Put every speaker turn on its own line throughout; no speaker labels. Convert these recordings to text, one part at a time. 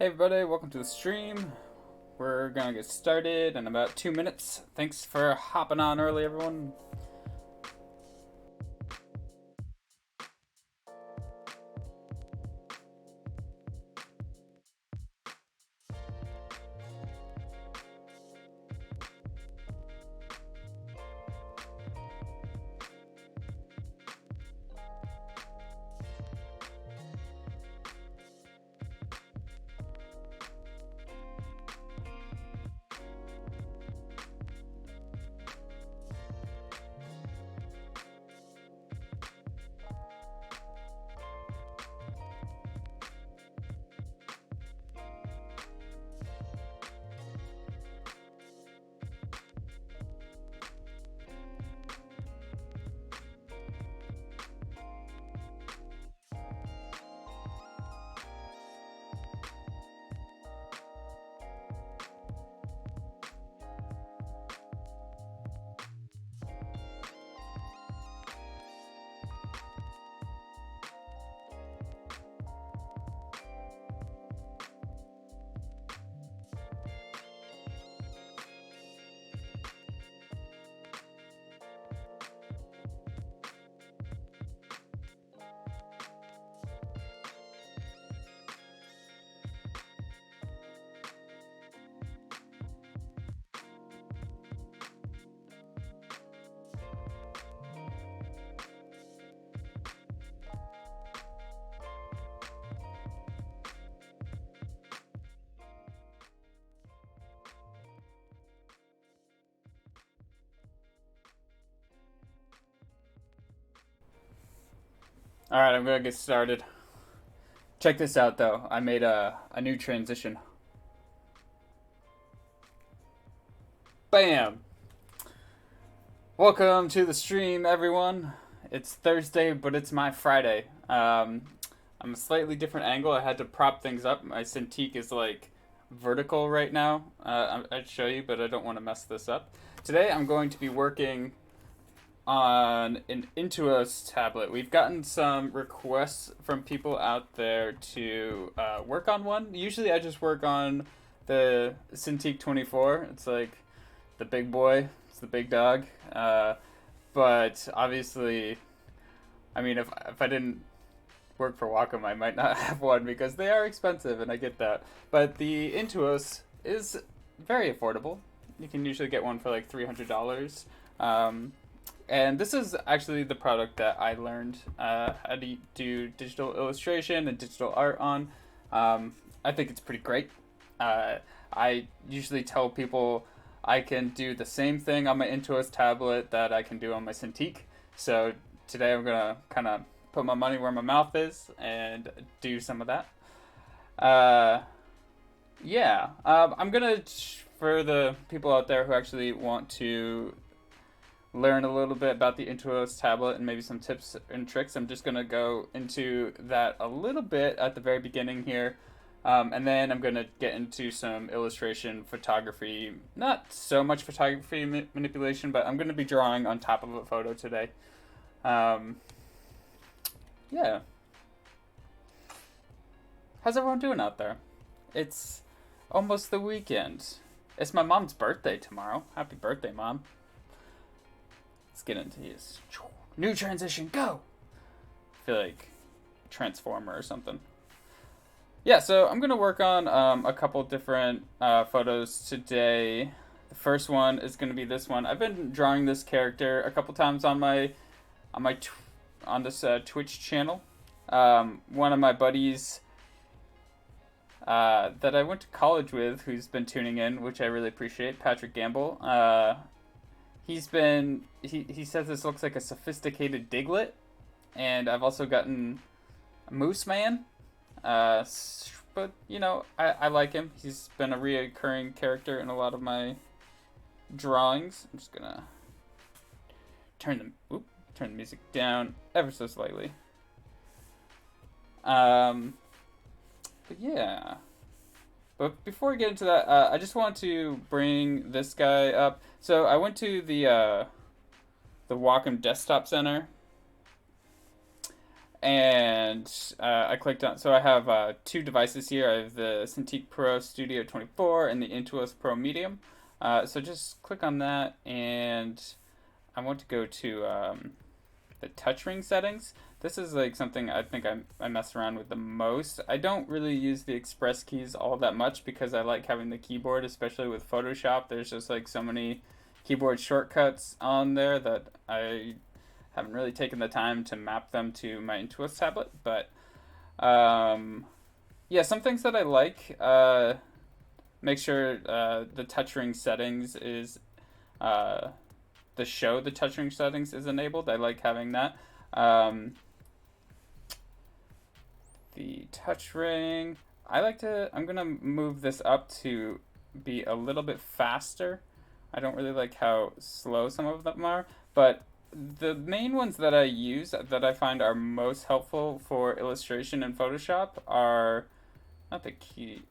Hey everybody, welcome to the stream. We're gonna get started in about 2 minutes. Thanks for hopping on early, everyone. Alright, I'm gonna get started. Check this out though. I made a new transition. Bam! Welcome to the stream, everyone. It's Thursday, but it's my Friday. I'm a slightly different angle. I had to prop things up. My Cintiq is like vertical right now. I'd show you, but I don't want to mess this up. Today I'm going to be working on an Intuos tablet. We've gotten some requests from people out there to work on one. Usually I just work on the Cintiq 24. It's like the big boy. It's the big dog. But obviously, I mean, if I didn't work for Wacom, I might not have one because they are expensive, and I get that. But the Intuos is very affordable. You can usually get one for like $300. And this is actually the product that I learned how to do digital illustration and digital art on. I think it's pretty great. I usually tell people I can do the same thing on my Intuos tablet that I can do on my Cintiq. So today I'm going to kind of put my money where my mouth is and do some of that. I'm going to, for the people out there who actually want to learn a little bit about the Intuos tablet and maybe some tips and tricks, I'm just going to go into that a little bit at the very beginning here. And then I'm going to get into some illustration, photography, not so much photography manipulation, but I'm going to be drawing on top of a photo today. Yeah. How's everyone doing out there? It's almost the weekend. It's my mom's birthday tomorrow. Happy birthday, Mom. Let's get into his new transition. Go! I feel like Transformer or something. Yeah, so I'm going to work on a couple different photos today. The first one is going to be this one. I've been drawing this character a couple times on this Twitch channel. One of my buddies that I went to college with, who's been tuning in, which I really appreciate, Patrick Gamble. He says this looks like a sophisticated Diglett, and I've also gotten a Moose Man. But I like him. He's been a reoccurring character in a lot of my drawings. I'm just gonna turn the music down ever so slightly. But yeah. But before we get into that, I just want to bring this guy up. So I went to the Wacom Desktop Center, and and I clicked on. So I have two devices here. I have the Cintiq Pro Studio 24 and the Intuos Pro Medium. So just click on that, and I want to go to the touchscreen settings. This is like something I think I mess around with the most. I don't really use the express keys all that much because I like having the keyboard, especially with Photoshop. There's just like so many keyboard shortcuts on there that I haven't really taken the time to map them to my Intuos tablet. But yeah, some things that I like. Make sure the touchscreen settings is the touchscreen settings is enabled. I like having that. The touch ring, I'm gonna move this up to be a little bit faster. I don't really like how slow some of them are, but the main ones that I use that I find are most helpful for illustration in Photoshop are not the key,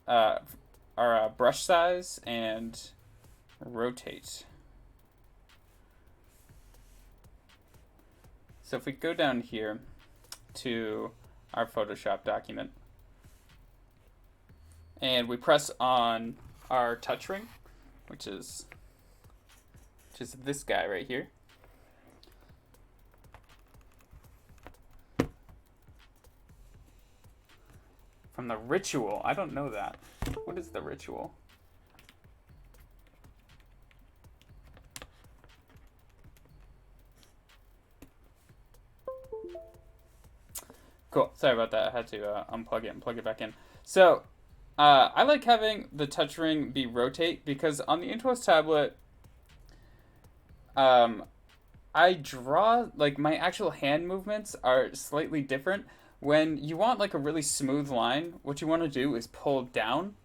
are brush size and rotate. So if we go down here to our Photoshop document and we press on our touch ring, which is this guy right here. From the ritual. I don't know that. What is the ritual? Cool. Sorry about that. I had to unplug it and plug it back in. So, I like having the touch ring be rotate because on the Intuos tablet, I draw, like, my actual hand movements are slightly different. When you want, like, a really smooth line, what you want to do is pull down.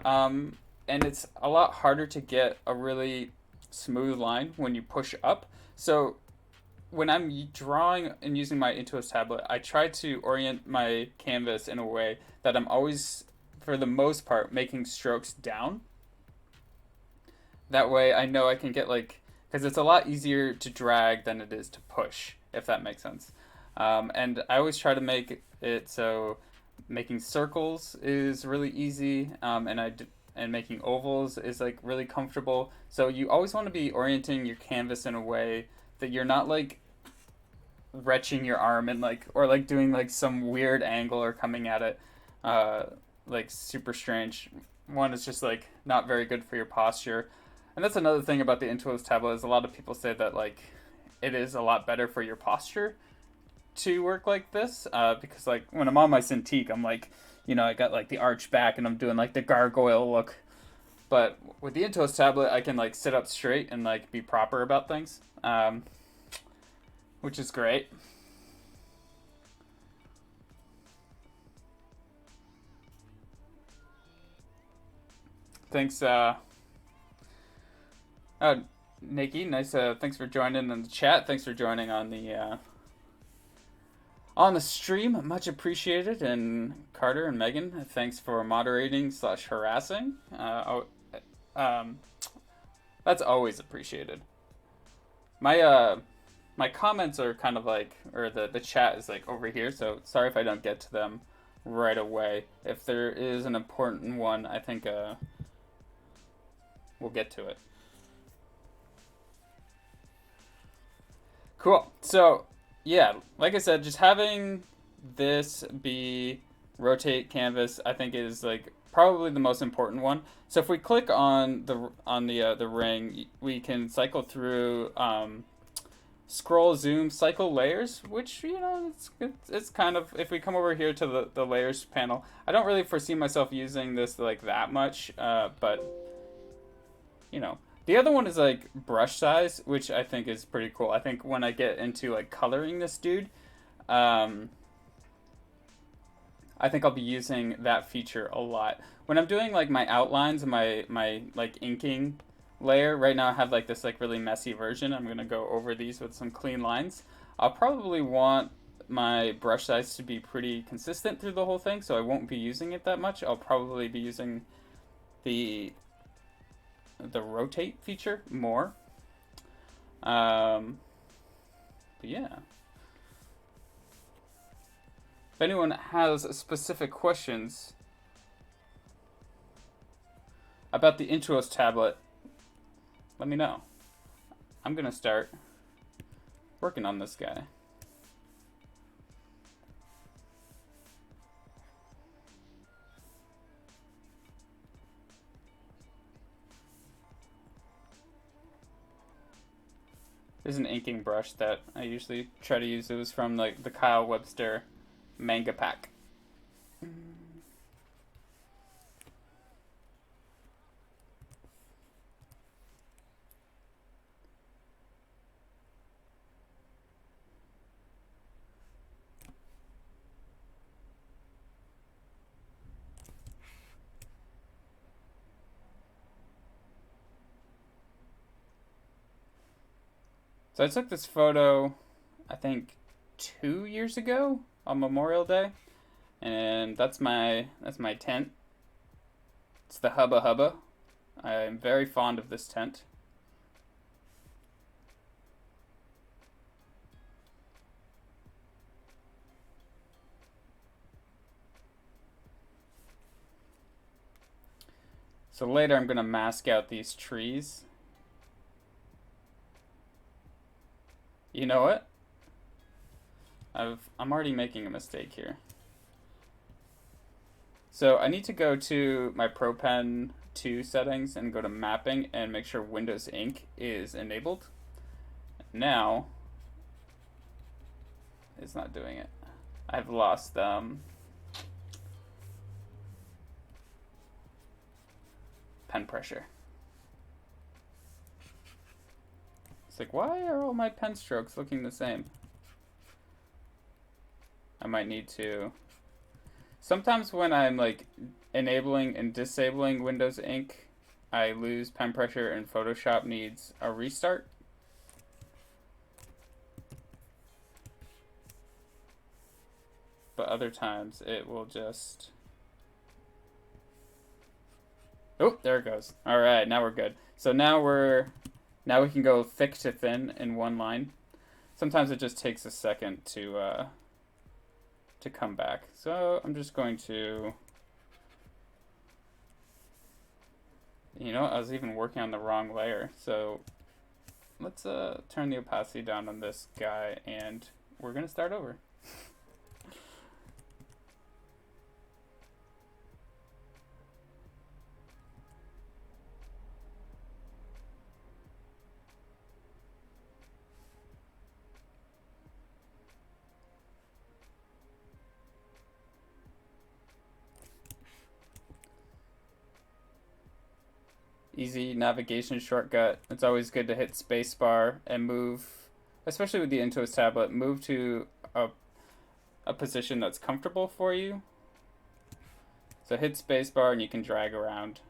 And it's a lot harder to get a really smooth line when you push up. So when I'm drawing and using my Intuos tablet, I try to orient my canvas in a way that I'm always, for the most part, making strokes down. That way I know I can get like, because it's a lot easier to drag than it is to push, if that makes sense. And I always try to make it so making circles is really easy, and making ovals is like really comfortable. So you always want to be orienting your canvas in a way that you're not like retching your arm and like, or like doing like some weird angle or coming at it like super strange. One is just like not very good for your posture. And that's another thing about the Intuos tablet is a lot of people say that like it is a lot better for your posture to work like this, because like when I'm on my Cintiq, I'm like, I got like the arch back and I'm doing like the gargoyle look. But with the Intuos tablet, I can like sit up straight and like be proper about things, which is great. Thanks, Nikki. Nice. Thanks for joining in the chat. Thanks for joining on the stream. Much appreciated. And Carter and Megan, thanks for moderating / harassing. That's always appreciated. My comments are kind of like, or the chat is like over here, so sorry if I don't get to them right away. If there is an important one, I think we'll get to it. Cool. So, yeah, like I said, just having this be rotate canvas, I think is like probably the most important one. So if we click on the ring, we can cycle through scroll, zoom, cycle layers, which it's kind of, if we come over here to the layers panel, I don't really foresee myself using this like that much, but the other one is like brush size, which I think is pretty cool. I think when I get into like coloring this dude, I think I'll be using that feature a lot. When I'm doing like my outlines and my like inking layer, right now I have like this like really messy version. I'm gonna go over these with some clean lines. I'll probably want my brush size to be pretty consistent through the whole thing, so I won't be using it that much. I'll probably be using the rotate feature more. But yeah. If anyone has specific questions about the Intuos tablet, let me know. I'm gonna start working on this guy. There's an inking brush that I usually try to use. It was from like the Kyle Webster manga pack. So I took this photo, I think 2 years ago on Memorial Day, and that's my tent. It's the Hubba Hubba. I'm very fond of this tent. So later I'm gonna mask out these trees. You know what? I'm already making a mistake here. So I need to go to my ProPen 2 settings and go to mapping and make sure Windows Ink is enabled. Now, it's not doing it. I've lost pen pressure. It's like, why are all my pen strokes looking the same? I might need to. Sometimes when I'm like enabling and disabling Windows Ink, I lose pen pressure and Photoshop needs a restart. But other times it will just... Oh, there it goes. All right, now we're good. So now we can go thick to thin in one line. Sometimes it just takes a second to come back. So I'm just going to, you know, I was even working on the wrong layer. So let's turn the opacity down on this guy and we're gonna start over. Easy navigation shortcut. It's always good to hit spacebar and move, especially with the Intuos tablet, move to a position that's comfortable for you. So hit spacebar and you can drag around.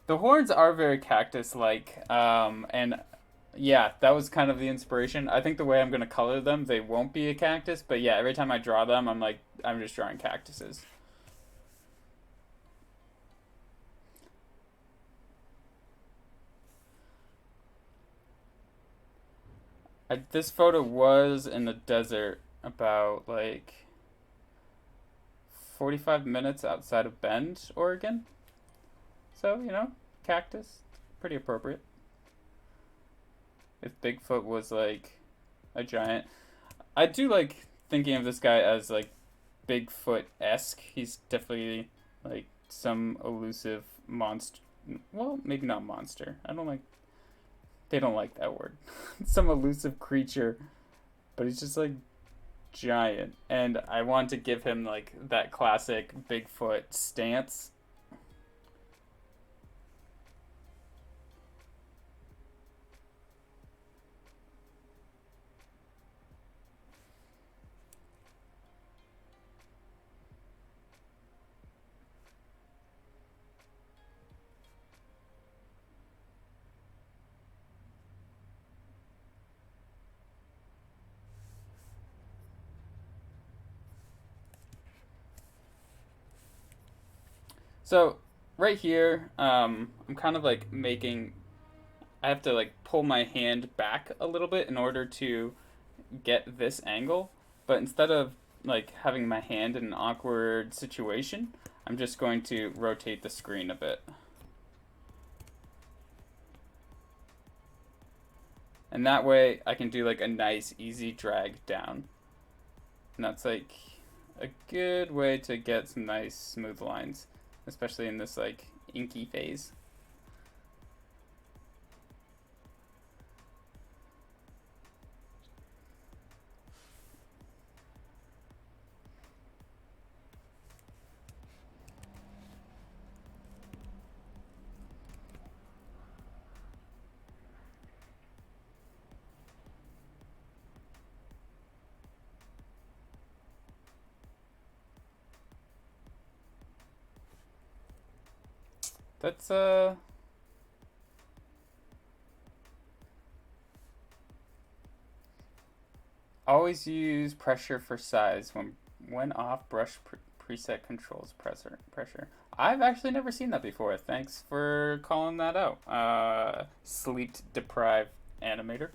The horns are very cactus-like, and yeah, that was kind of the inspiration. I think the way I'm gonna color them, they won't be a cactus, but yeah, every time I draw them, I'm like, I'm just drawing cactuses. This photo was in the desert about like 45 minutes outside of Bend, Oregon. So, you know, cactus, pretty appropriate. If Bigfoot was like a giant. I do like thinking of this guy as like Bigfoot-esque. He's definitely like some elusive monster. Well, maybe not monster. I don't like. They don't like that word. Some elusive creature, but he's just like giant. And I want to give him like that classic Bigfoot stance. So right here, I'm kind of like making. I have to like pull my hand back a little bit in order to get this angle. But instead of like having my hand in an awkward situation, I'm just going to rotate the screen a bit. And that way I can do like a nice easy drag down. And that's like a good way to get some nice smooth lines, especially in this like inky phase. That's always use pressure for size when off brush preset controls pressure. I've actually never seen that before. Thanks for calling that out. Sleep deprived animator.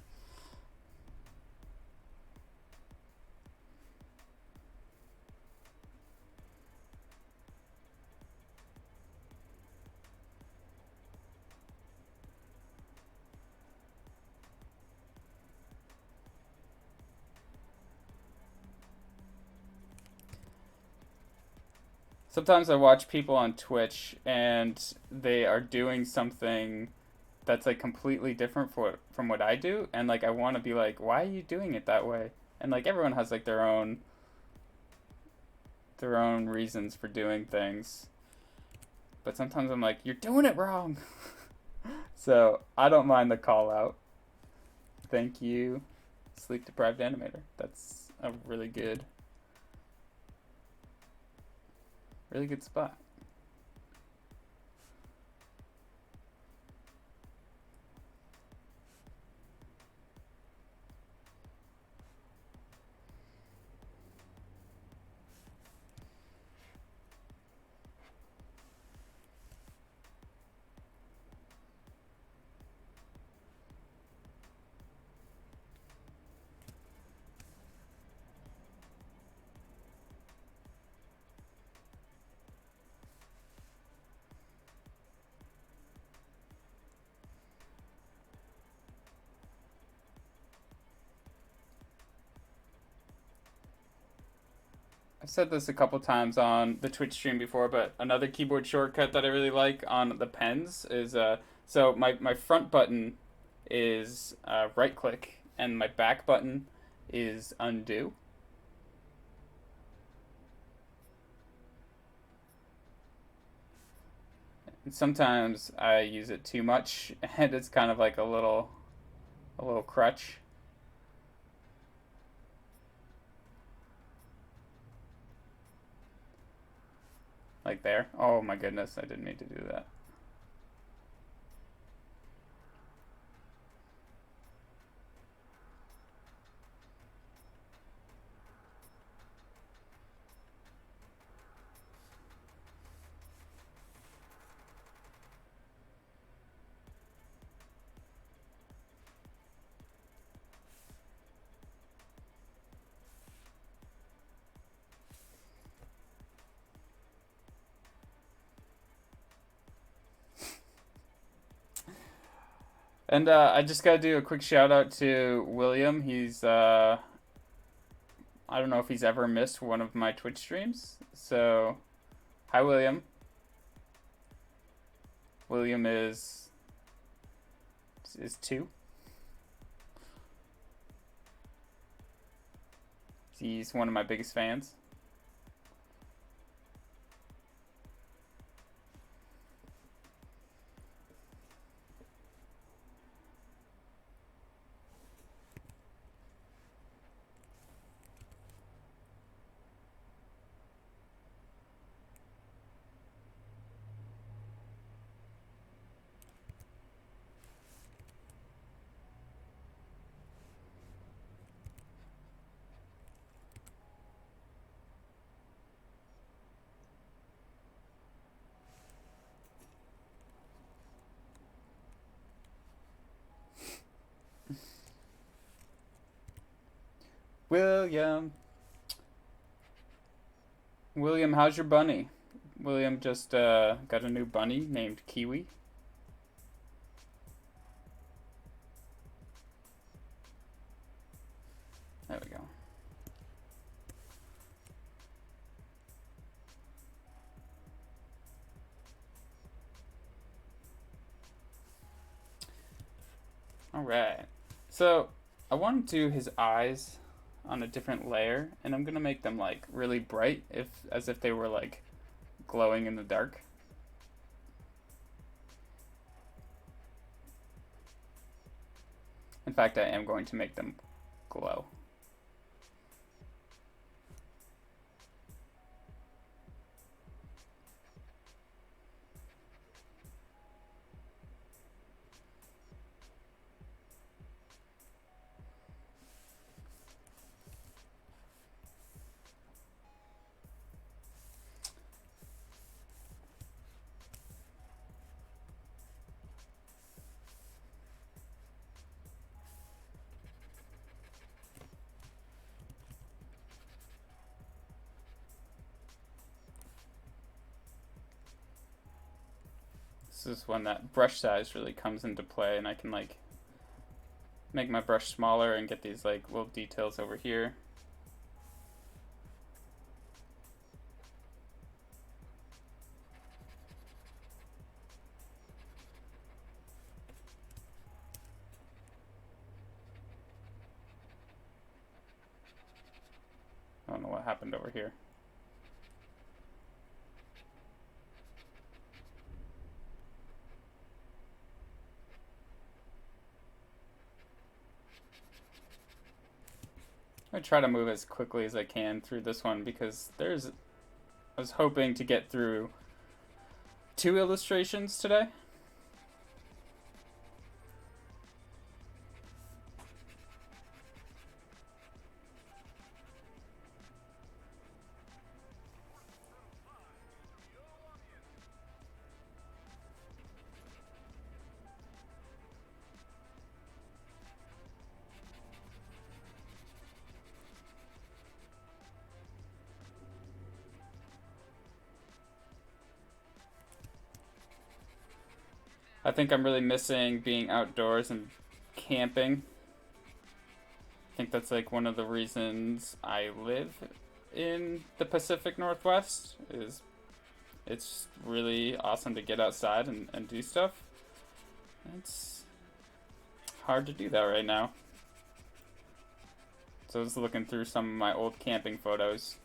Sometimes I watch people on Twitch and they are doing something that's like completely different from what I do, and like I want to be like, why are you doing it that way? And like everyone has like their own reasons for doing things, but sometimes I'm like, you're doing it wrong. So I don't mind the call out. Thank you, sleep deprived animator. That's a really good spot. I've said this a couple times on the Twitch stream before, but another keyboard shortcut that I really like on the pens is so my front button is right click and my back button is undo. And sometimes I use it too much and it's kind of like a little crutch. Like there. Oh my goodness, I didn't mean to do that. And I just gotta do a quick shout out to William. He's I don't know if he's ever missed one of my Twitch streams. So hi William. William is two. He's one of my biggest fans. William. William, how's your bunny? William just got a new bunny named Kiwi. There we go. Alright. So, I want to do his eyes on a different layer, and I'm gonna make them like really bright, as if they were like glowing in the dark. In fact, I am going to make them glow. This is when that brush size really comes into play, and I can like make my brush smaller and get these like little details over here. I don't know what happened over here. I try to move as quickly as I can through this one because I was hoping to get through 2 illustrations today. I think I'm really missing being outdoors and camping. I think that's like one of the reasons I live in the Pacific Northwest is it's really awesome to get outside and do stuff. It's hard to do that right now. So I was looking through some of my old camping photos.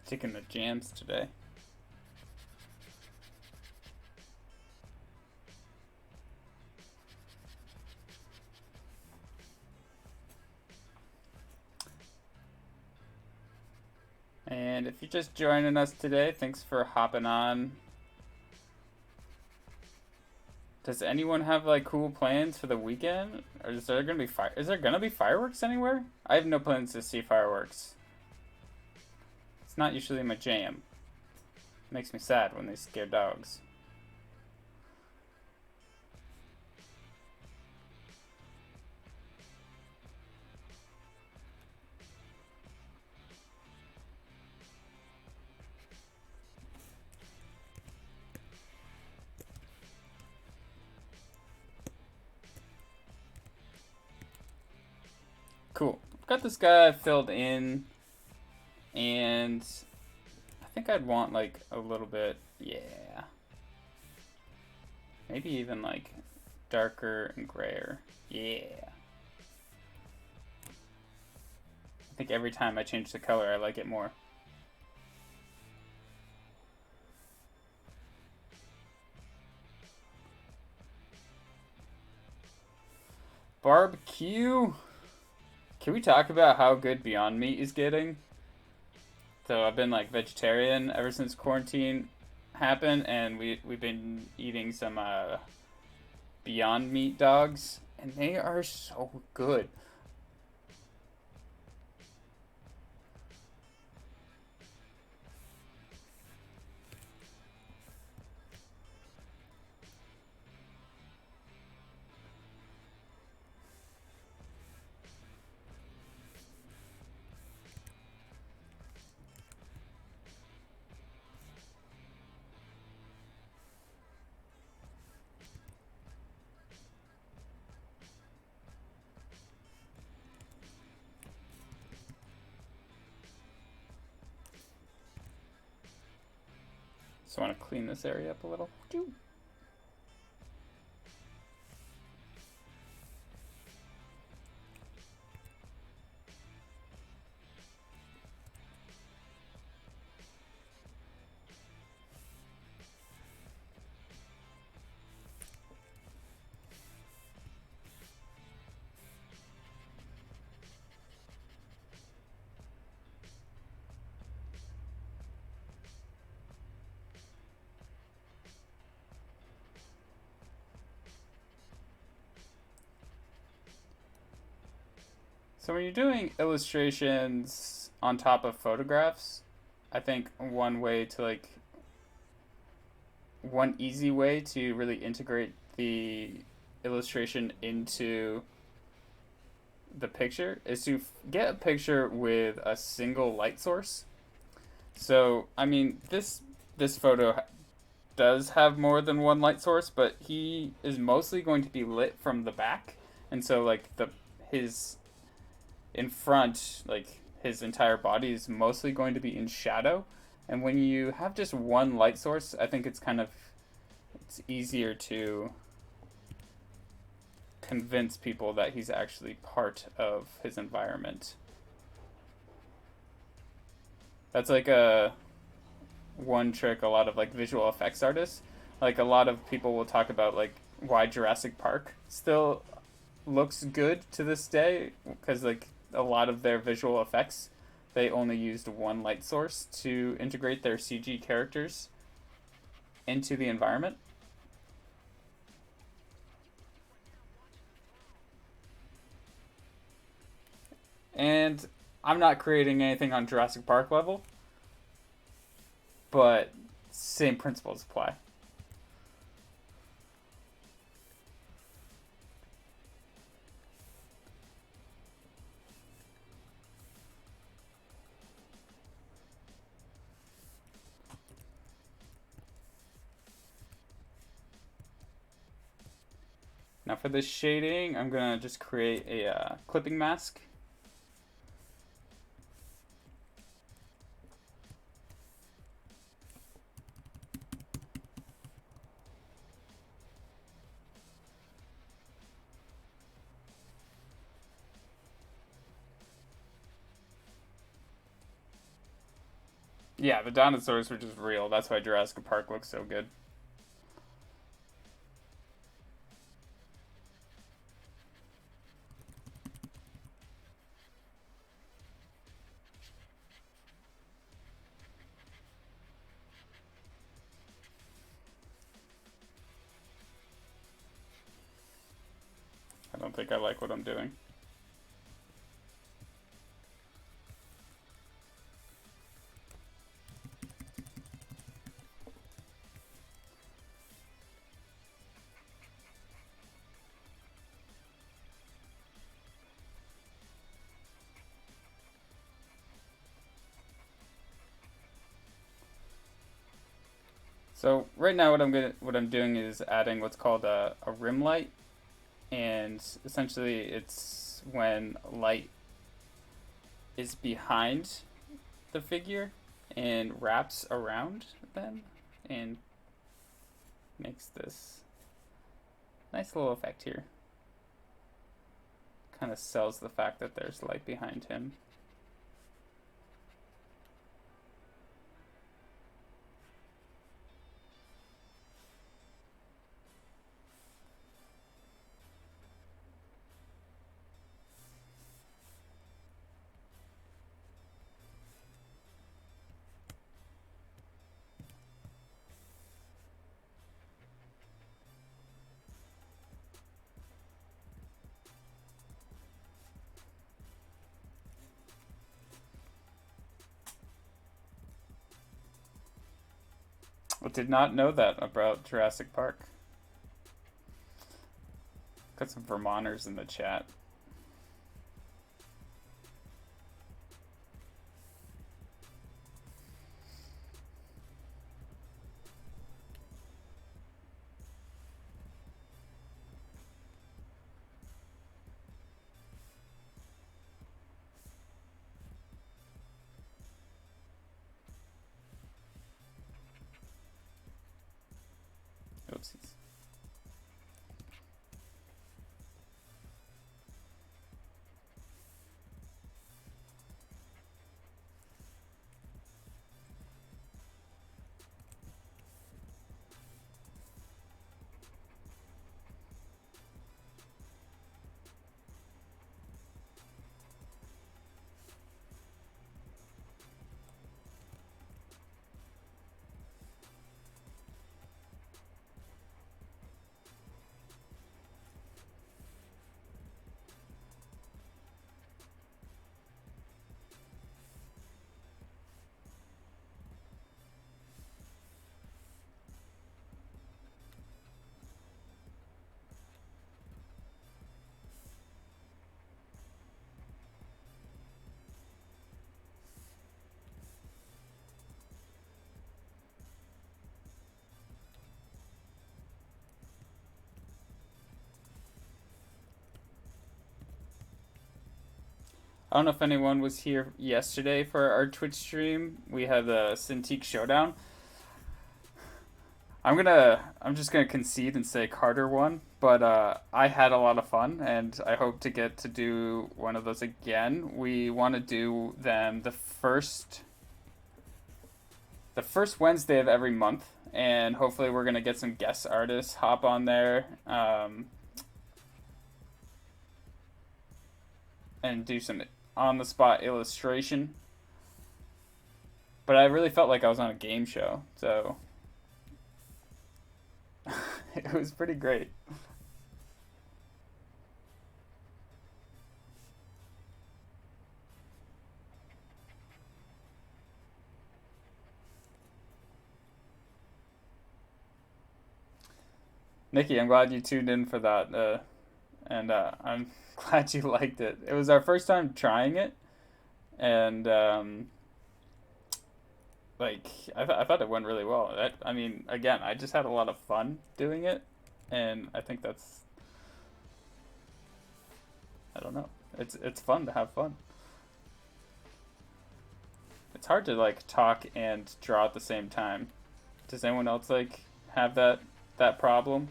Taking the jams today. And if you're just joining us today, thanks for hopping on. Does anyone have like cool plans for the weekend? Or is there gonna be fireworks anywhere? I have no plans to see fireworks. It's not usually my jam. It makes me sad when they scare dogs. Cool. I've got this guy filled in, and I think I'd want like a little bit, yeah. Maybe even like darker and grayer. Yeah. I think every time I change the color, I like it more. Barbecue. Can we talk about how good Beyond Meat is getting? So I've been like vegetarian ever since quarantine happened, and we've been eating some Beyond Meat dogs, and they are so good. So I want to clean this area up a little. So when you're doing illustrations on top of photographs, I think one easy way to really integrate the illustration into the picture is to get a picture with a single light source. So, I mean, this photo does have more than one light source, but he is mostly going to be lit from the back. And so like his in front, like his entire body is mostly going to be in shadow. And when you have just one light source, I think it's easier to convince people that he's actually part of his environment. That's like a one trick a lot of like visual effects artists, like a lot of people will talk about like why Jurassic Park still looks good to this day, because like a lot of their visual effects, they only used one light source to integrate their CG characters into the environment. And I'm not creating anything on Jurassic Park level, but same principles apply. Now for this shading, I'm gonna just create a clipping mask. Yeah, the dinosaurs were just real. That's why Jurassic Park looks so good. don't think I like what I'm doing. So right now, what I'm doing is adding what's called a rim light, and essentially it's when light is behind the figure and wraps around them and makes this nice little effect here. Kind of sells the fact that there's light behind him. I did not know that about Jurassic Park. Got some Vermonters in the chat. Oopsies. I don't know if anyone was here yesterday for our Twitch stream. We had the Cintiq Showdown. I'm just gonna concede and say Carter won, but I had a lot of fun, and I hope to get to do one of those again. We want to do them the first Wednesday of every month, and hopefully we're gonna get some guest artists hop on there, and do some on the spot illustration. But I really felt like I was on a game show, so it was pretty great. Nikki, I'm glad you tuned in for that, and I'm glad you liked it. It was our first time trying it, and like I thought it went really well. I mean, again, I just had a lot of fun doing it, and I think that's, I don't know. It's fun to have fun. It's hard to like talk and draw at the same time. Does anyone else like have that problem?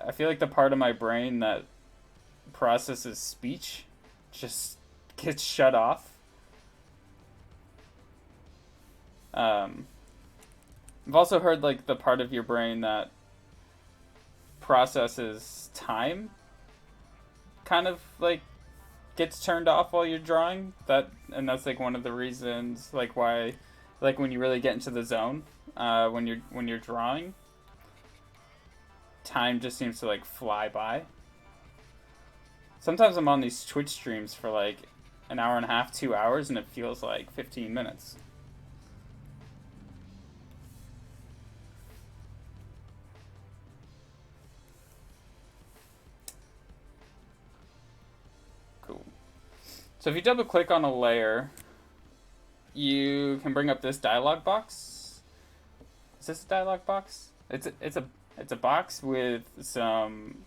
I feel like the part of my brain that processes speech just gets shut off. I've also heard like the part of your brain that processes time kind of like gets turned off while you're drawing. And that's like one of the reasons like why, like when you really get into the zone, when you're drawing, time just seems to like fly by. Sometimes I'm on these Twitch streams for like an hour and a half, 2 hours, and it feels like 15 minutes. Cool. So if you double click on a layer, you can bring up this dialog box. Is this a dialog box? It's a box with some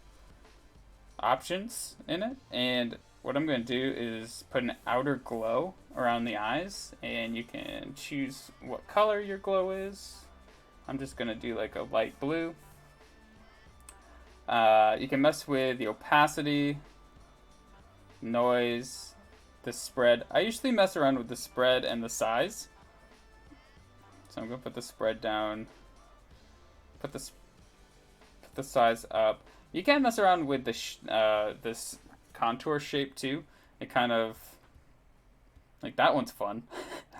options in it, and what I'm going to do is put an outer glow around the eyes, and you can choose what color your glow is. I'm just going to do like a light blue. You can mess with the opacity, noise, the spread. I usually mess around with the spread and the size. So I'm going to put the spread down, put the size up. You can mess around with the this contour shape too. It kind of, like, that one's fun,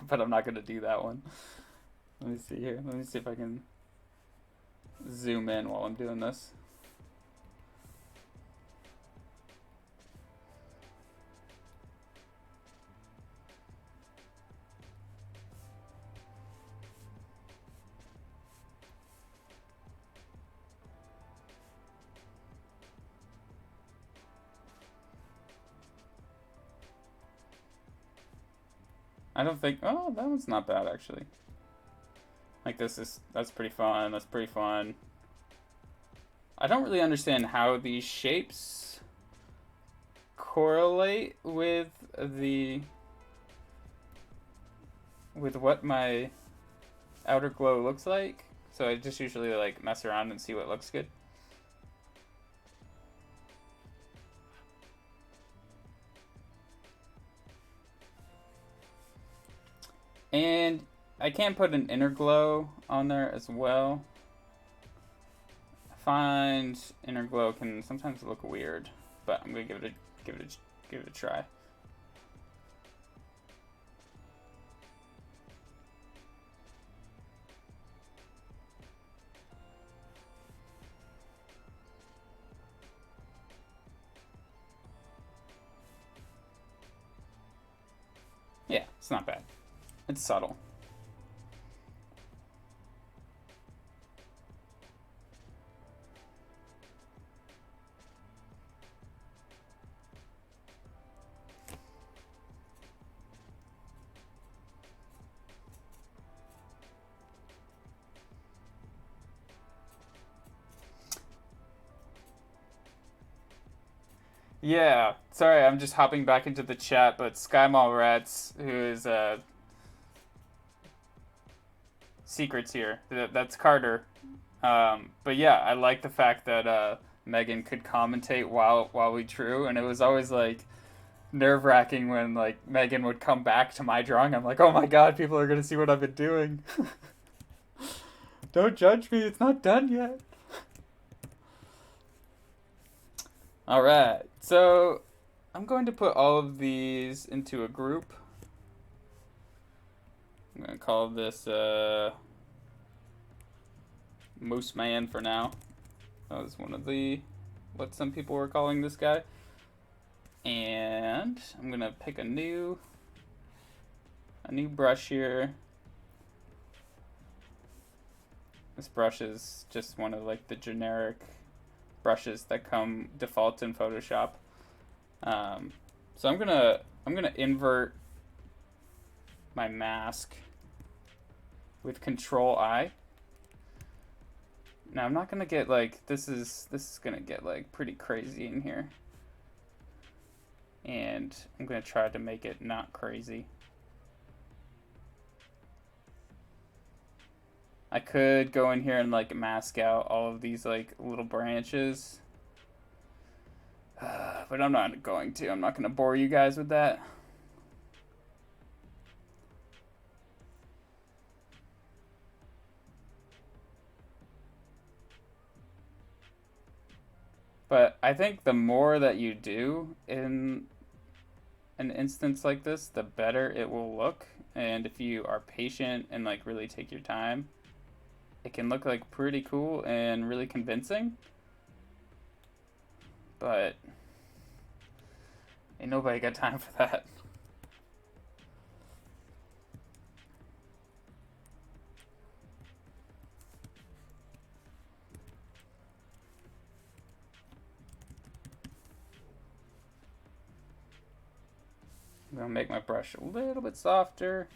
but I'm not going to do that one. Let me see here. Let me see if I can zoom in while I'm doing this. I don't think, oh, that one's not bad actually. Like that's pretty fun, that's pretty fun. I don't really understand how these shapes correlate with what my outer glow looks like. So I just usually like mess around and see what looks good. And I can put an inner glow on there as well. I find inner glow can sometimes look weird, but I'm gonna give it a try. Yeah, it's not bad. It's subtle. Yeah, sorry, I'm just hopping back into the chat, but SkyMall Rats, who is secrets here. That's Carter. But yeah, I like the fact that Megan could commentate while we drew, and it was always like nerve-wracking when like Megan would come back to my drawing. I'm like, oh my god, people are gonna see what I've been doing. Don't judge me, it's not done yet. Alright, so I'm going to put all of these into a group. I'm going to call this Moose Man for now. That was one of what some people were calling this guy. And I'm going to pick a new brush here. This brush is just one of like the generic brushes that come default in Photoshop. So I'm gonna invert my mask with Control I. Now I'm not gonna get like this is gonna get like pretty crazy in here, and I'm gonna try to make it not crazy. I could go in here and like mask out all of these like little branches, but I'm not going to. I'm not going to bore you guys with that. But I think the more that you do in an instance like this, the better it will look. And if you are patient and like really take your time, it can look like pretty cool and really convincing. But Ain't nobody got time for that. I'm gonna make my brush a little bit softer.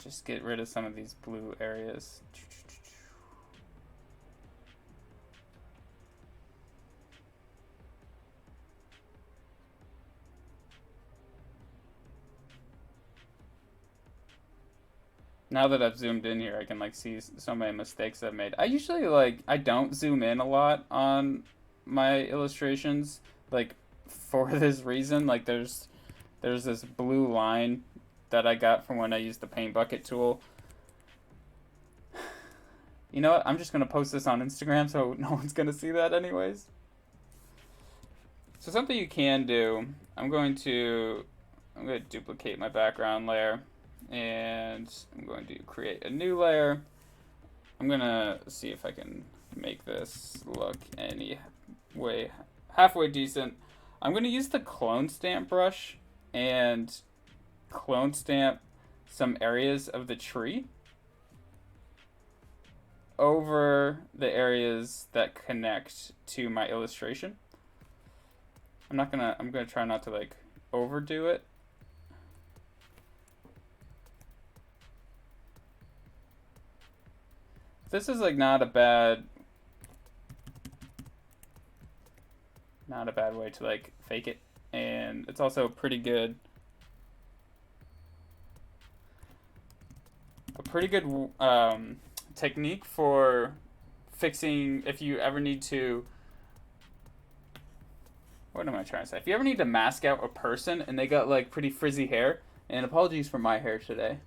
Just get rid of some of these blue areas. Now that I've zoomed in here, I can like see so many mistakes I've made. I usually I don't zoom in a lot on my illustrations, like for this reason. Like there's this blue line that I got from when I used the paint bucket tool. You know what? I'm just gonna post this on Instagram so no one's gonna see that anyways. So something you can do, I'm going to duplicate my background layer, and I'm going to create a new layer. I'm gonna see if I can make this look any way halfway decent. I'm gonna use the clone stamp brush and clone stamp some areas of the tree over the areas that connect to my illustration. I'm gonna try not to like overdo it. This is like not a bad way to like fake it, and it's also a pretty good technique for fixing if you ever need to. What am I trying to say? If you ever need to mask out a person and they got like pretty frizzy hair, and apologies for my hair today.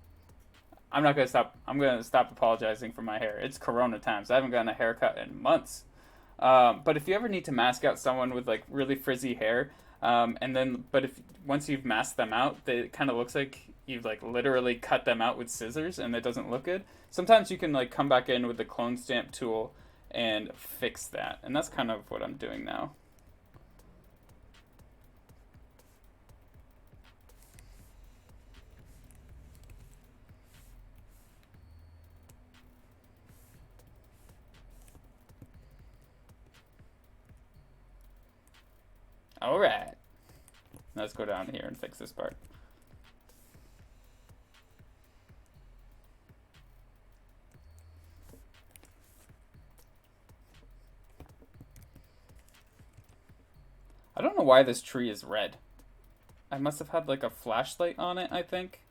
I'm gonna stop apologizing for my hair. It's Corona times. I haven't gotten a haircut in months. But if you ever need to mask out someone with like really frizzy hair, if once you've masked them out, it kind of looks like you've like literally cut them out with scissors, and it doesn't look good. Sometimes you can like come back in with the clone stamp tool and fix that, and that's kind of what I'm doing now. All right, let's go down here and fix this part. I don't know why this tree is red. I must have had like a flashlight on it, I think.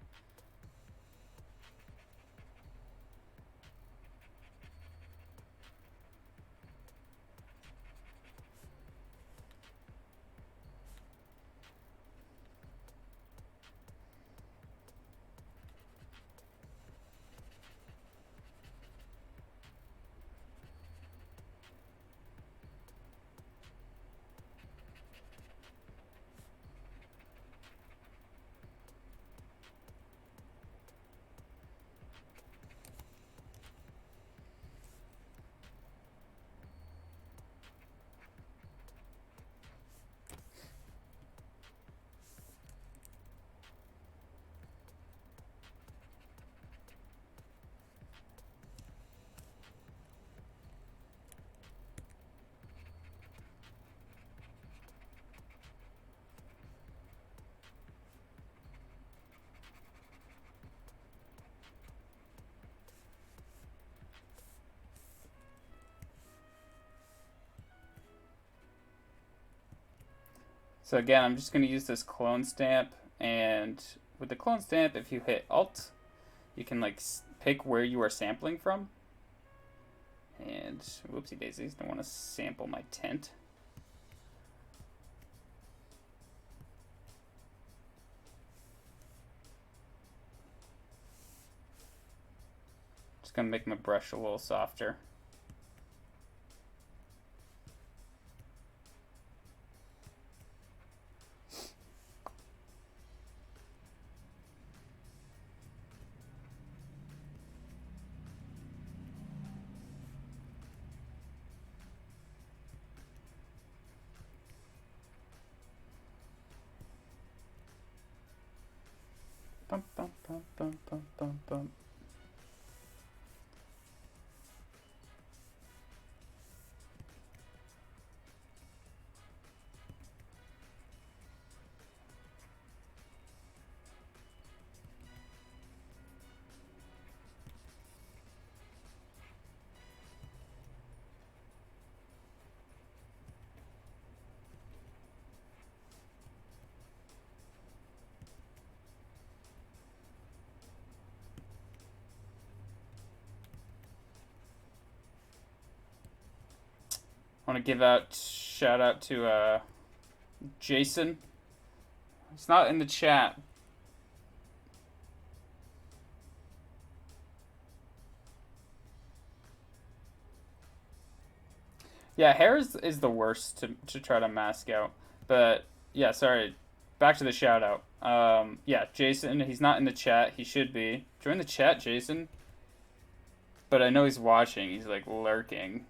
So again, I'm just going to use this clone stamp, and with the clone stamp, if you hit Alt, you can like pick where you are sampling from. And whoopsie daisies, don't want to sample my tint. Just going to make my brush a little softer. Bum, bum, bum, bum, bum, bum, bum. I want to give out shout out to Jason. It's not in the chat. Yeah, hair is the worst to try to mask out. But yeah, sorry. Back to the shout out. Yeah, Jason, he's not in the chat. He should be. Join the chat, Jason. But I know he's watching. He's like lurking.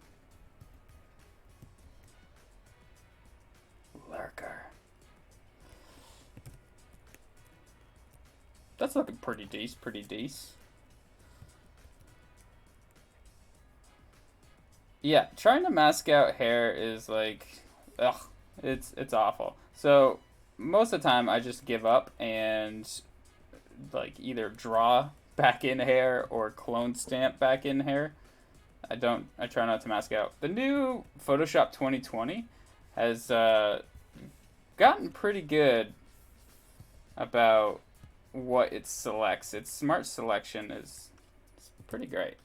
Lurker. That's looking pretty decent, pretty decent. Yeah, trying to mask out hair is like, ugh, it's awful. So most of the time I just give up and like either draw back in hair or clone stamp back in hair. I try not to mask out. The new Photoshop 2020 has gotten pretty good about what it selects. Its smart selection is pretty great.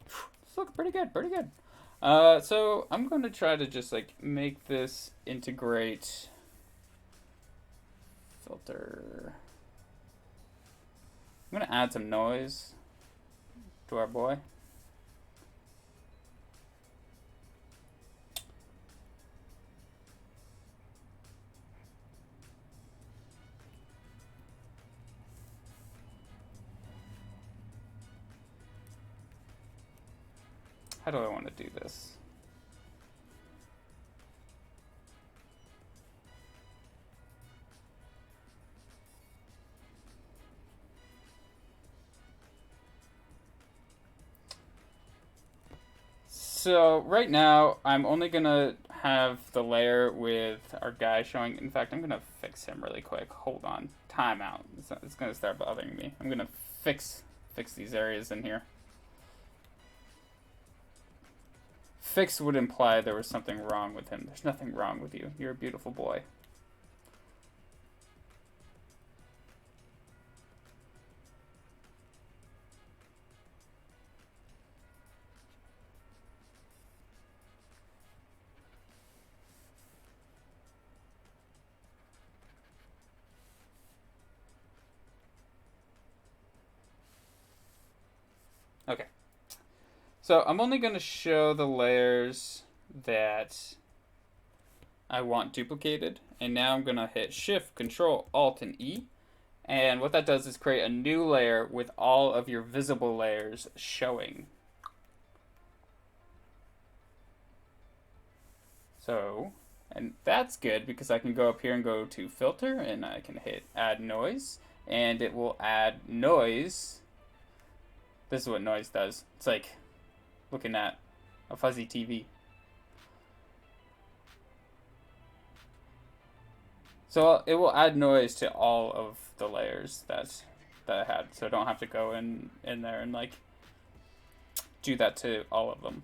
It's looking pretty good, pretty good. So I'm going to try to just like make this integrate filter. I'm going to add some noise to our boy. How do I want to do this? So right now, I'm only gonna have the layer with our guy showing. In fact, I'm gonna fix him really quick. Hold on, timeout. It's gonna start bothering me. I'm gonna fix these areas in here. Fix would imply there was something wrong with him. There's nothing wrong with you. You're a beautiful boy. Okay. So I'm only going to show the layers that I want duplicated. And now I'm going to hit Shift, Control, Alt, and E. And what that does is create a new layer with all of your visible layers showing. So, and that's good because I can go up here and go to Filter and I can hit Add Noise. And it will add noise. This is what noise does. It's like looking at a fuzzy TV. So it will add noise to all of the layers that I had. So I don't have to go in there and like do that to all of them.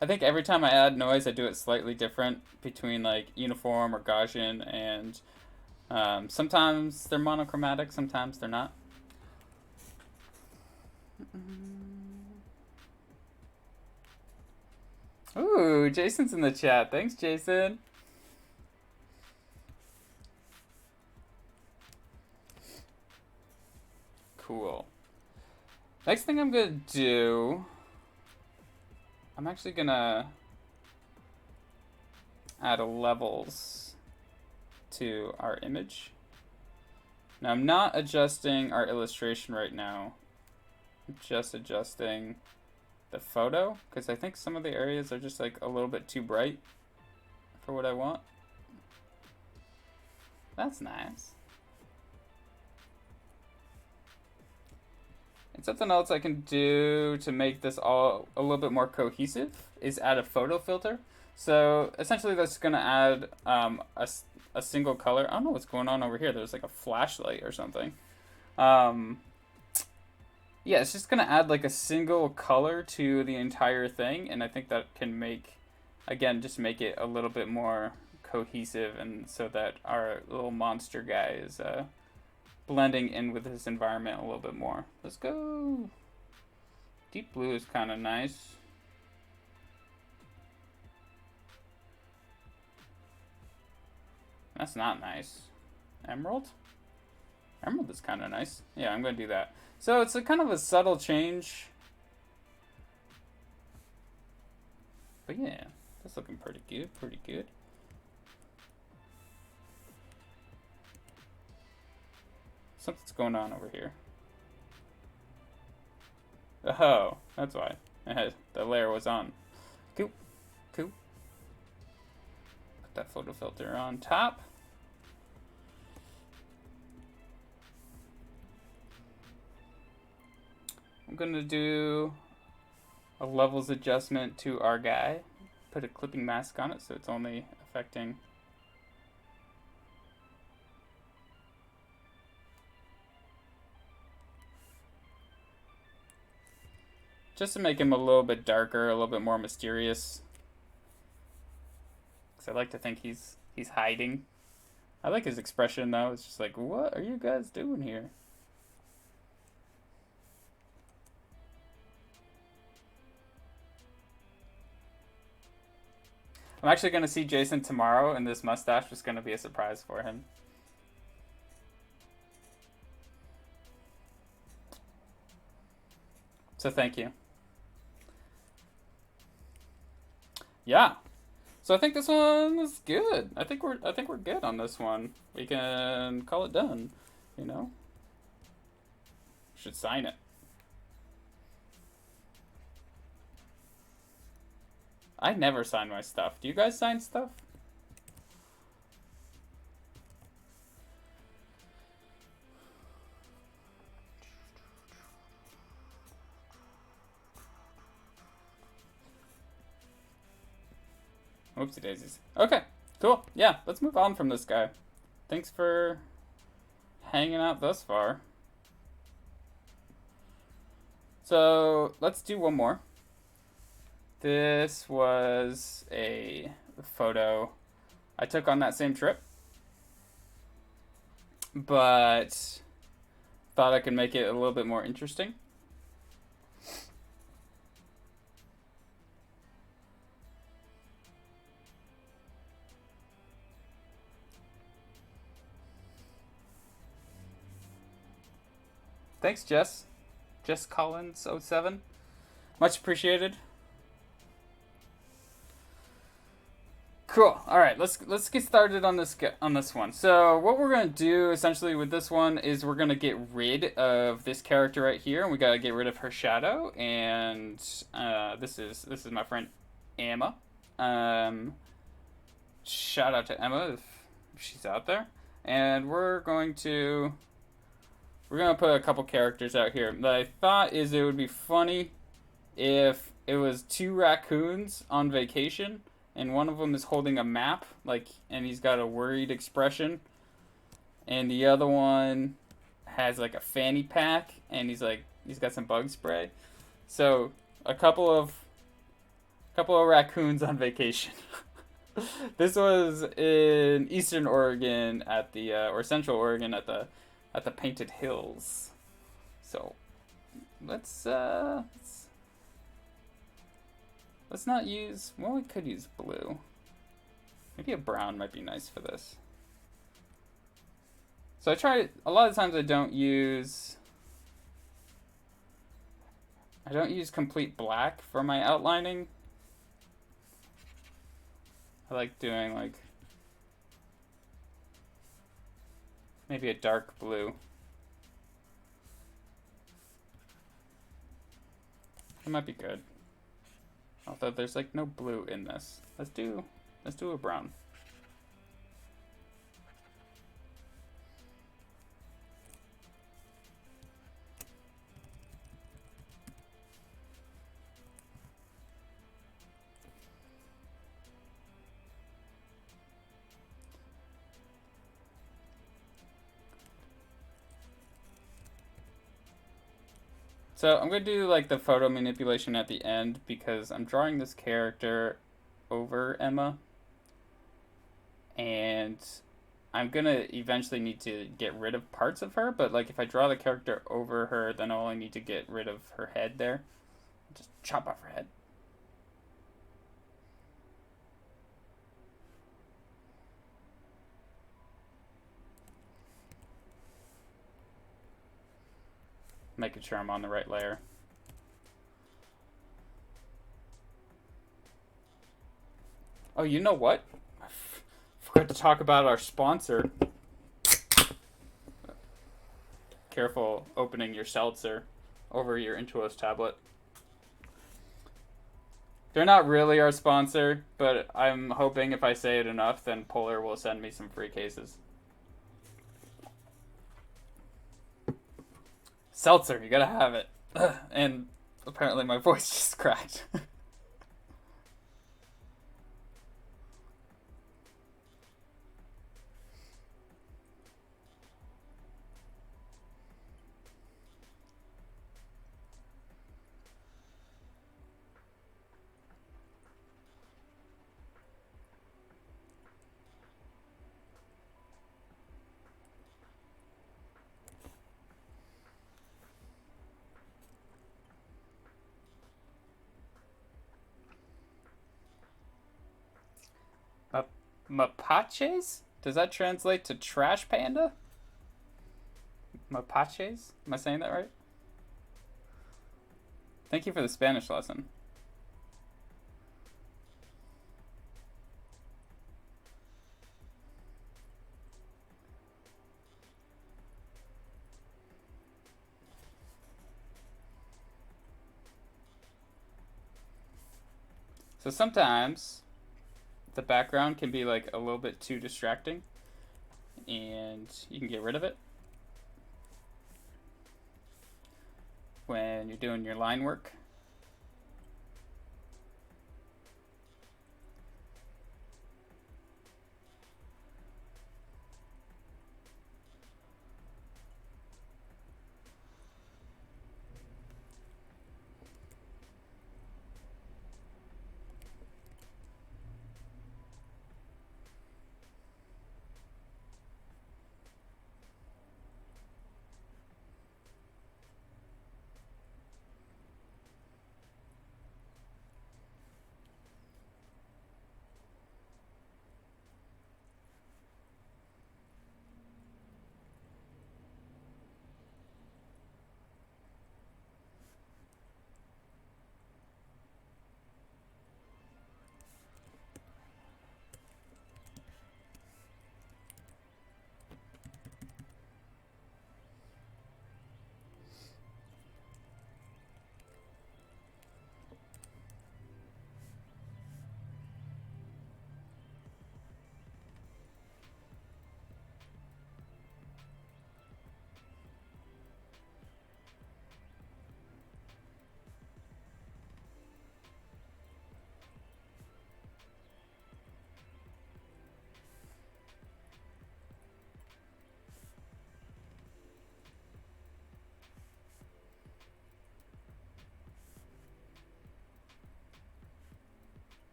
I think every time I add noise, I do it slightly different between like uniform or Gaussian, and sometimes they're monochromatic, sometimes they're not. Ooh, Jason's in the chat. Thanks, Jason. Cool. Next thing I'm gonna do, I'm actually gonna add a levels to our image. Now I'm not adjusting our illustration right now. I'm just adjusting the photo, because I think some of the areas are just like a little bit too bright for what I want. That's nice. And something else I can do to make this all a little bit more cohesive is add a photo filter. So essentially that's going to add a single color. I don't know what's going on over here. There's like a flashlight or something. Yeah, it's just going to add like a single color to the entire thing. And I think that can make, again, just make it a little bit more cohesive, and so that our little monster guy is blending in with his environment a little bit more. Let's go. Deep blue is kind of nice. That's not nice. Emerald? Emerald is kind of nice. Yeah, I'm going to do that. So it's a kind of a subtle change. But yeah, that's looking pretty good, pretty good. Something's going on over here. Oh, that's why. The layer was on. Cool. Cool. Put that photo filter on top. I'm going to do a levels adjustment to our guy. Put a clipping mask on it so it's only affecting... just to make him a little bit darker, a little bit more mysterious. Because I like to think he's hiding. I like his expression though. It's just like, what are you guys doing here? I'm actually going to see Jason tomorrow, and this mustache is going to be a surprise for him. So thank you. Yeah. So I think this one is good. I think we're good on this one. We can call it done, you know? Should sign it. I never sign my stuff. Do you guys sign stuff? Oopsie daisies. Okay, cool. Yeah, let's move on from this guy. Thanks for hanging out thus far. So let's do one more. This was a photo I took on that same trip, but thought I could make it a little bit more interesting. Thanks, Jess. Jess Collins 07. Much appreciated. Cool. All right, let's get started on this one. So what we're gonna do essentially with this one is we're gonna get rid of this character right here, and we gotta get rid of her shadow. And this is my friend Emma. Shout out to Emma if she's out there. And we're gonna put a couple characters out here. That I thought is it would be funny if it was two raccoons on vacation. And one of them is holding a map, and he's got a worried expression. And the other one has like a fanny pack, and he's got some bug spray. So a couple of raccoons on vacation. This was in Eastern Oregon at the or Central Oregon at the Painted Hills. So let's not use... well, we could use blue. Maybe a brown might be nice for this. So a lot of times I don't use complete black for my outlining. I like doing maybe a dark blue. It might be good. Although there's like no blue in this. Let's do a brown. So I'm going to do like the photo manipulation at the end because I'm drawing this character over Emma, and I'm going to eventually need to get rid of parts of her, but like if I draw the character over her, then I'll only need to get rid of her head there. Just chop off her head. Making sure I'm on the right layer. Oh, you know what? I forgot to talk about our sponsor. Careful opening your seltzer over your Intuos tablet. They're not really our sponsor, but I'm hoping if I say it enough, then Polar will send me some free cases. Seltzer, you gotta have it. And apparently my voice just cracked. Mapaches? Does that translate to trash panda? Mapaches? Am I saying that right? Thank you for the Spanish lesson. So sometimes the background can be like a little bit too distracting, and you can get rid of it when you're doing your line work.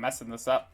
messing this up.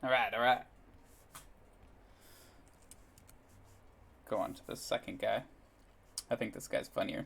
Alright, alright. Go on to the second guy. I think this guy's funnier.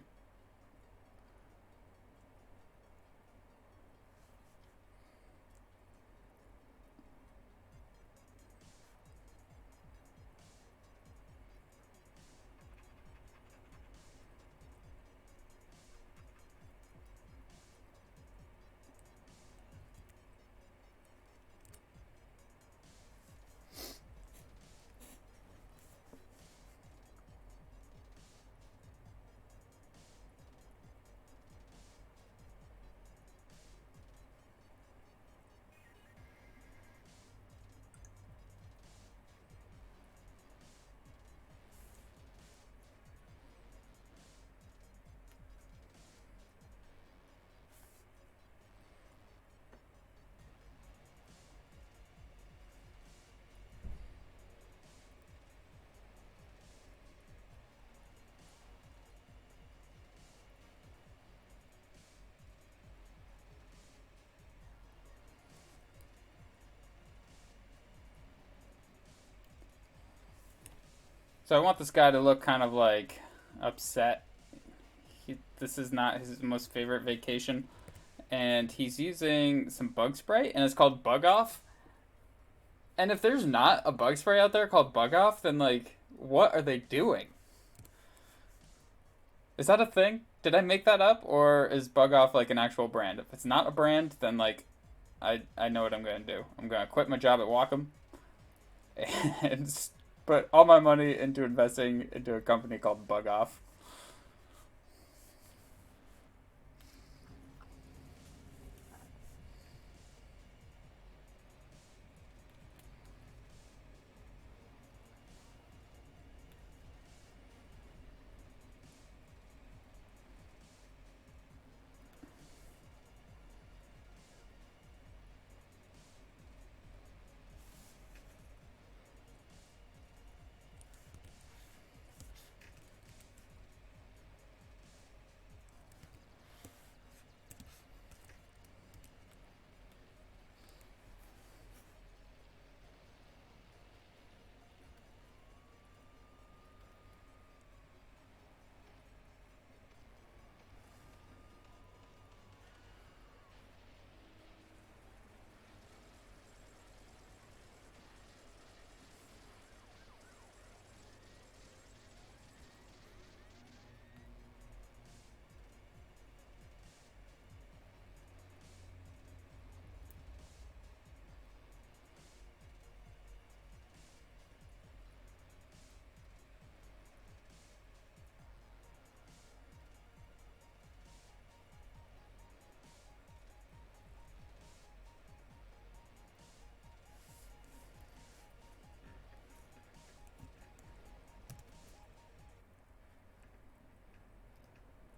So I want this guy to look kind of like upset. This is not his most favorite vacation. And he's using some bug spray, and it's called Bug Off. And if there's not a bug spray out there called Bug Off, then, like, what are they doing? Is that a thing? Did I make that up, or is Bug Off, like, an actual brand? If it's not a brand, then, like, I know what I'm going to do. I'm going to quit my job at Wacom and put all my money into investing into a company called Bug Off.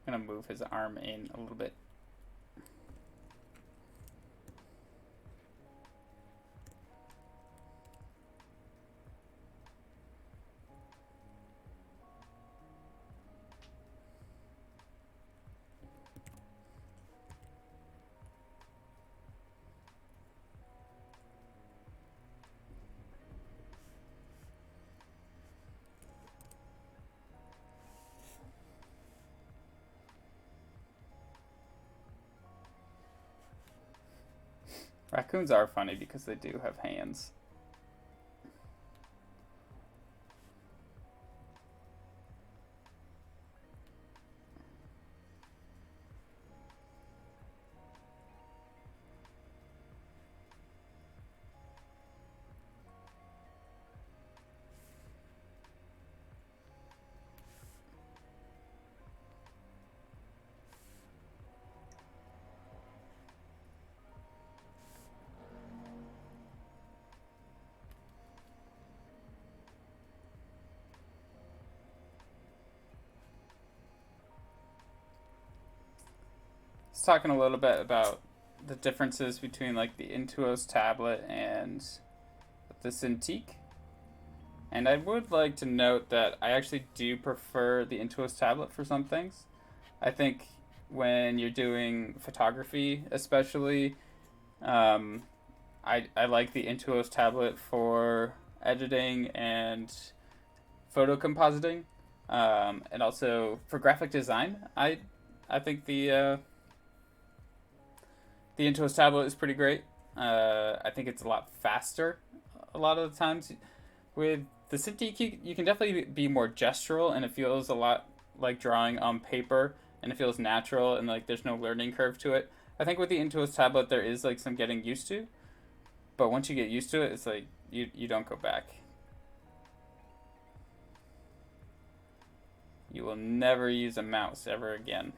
I'm going to move his arm in a little bit. Raccoons are funny because they do have hands. was talking a little bit about the differences between like the Intuos tablet and the Cintiq. And I would like to note that I actually do prefer the Intuos tablet for some things. I think when you're doing photography, especially, um, I like the Intuos tablet for editing and photo compositing, and also for graphic design. I think the Intuos tablet is pretty great. I think it's a lot faster a lot of the times. With the Cintiq, you can definitely be more gestural, and it feels a lot like drawing on paper, and it feels natural, and like there's no learning curve to it. I think with the Intuos tablet, there is like some getting used to, but once you get used to it, it's like you don't go back. You will never use a mouse ever again.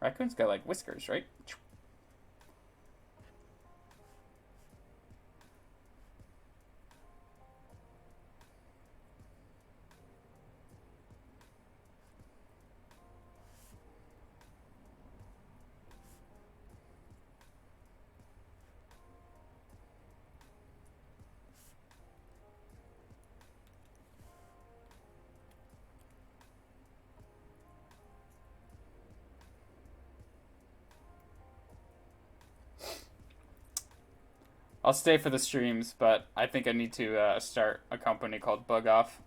Raccoons got like whiskers, right? I'll stay for the streams, but I think I need to start a company called Bug Off.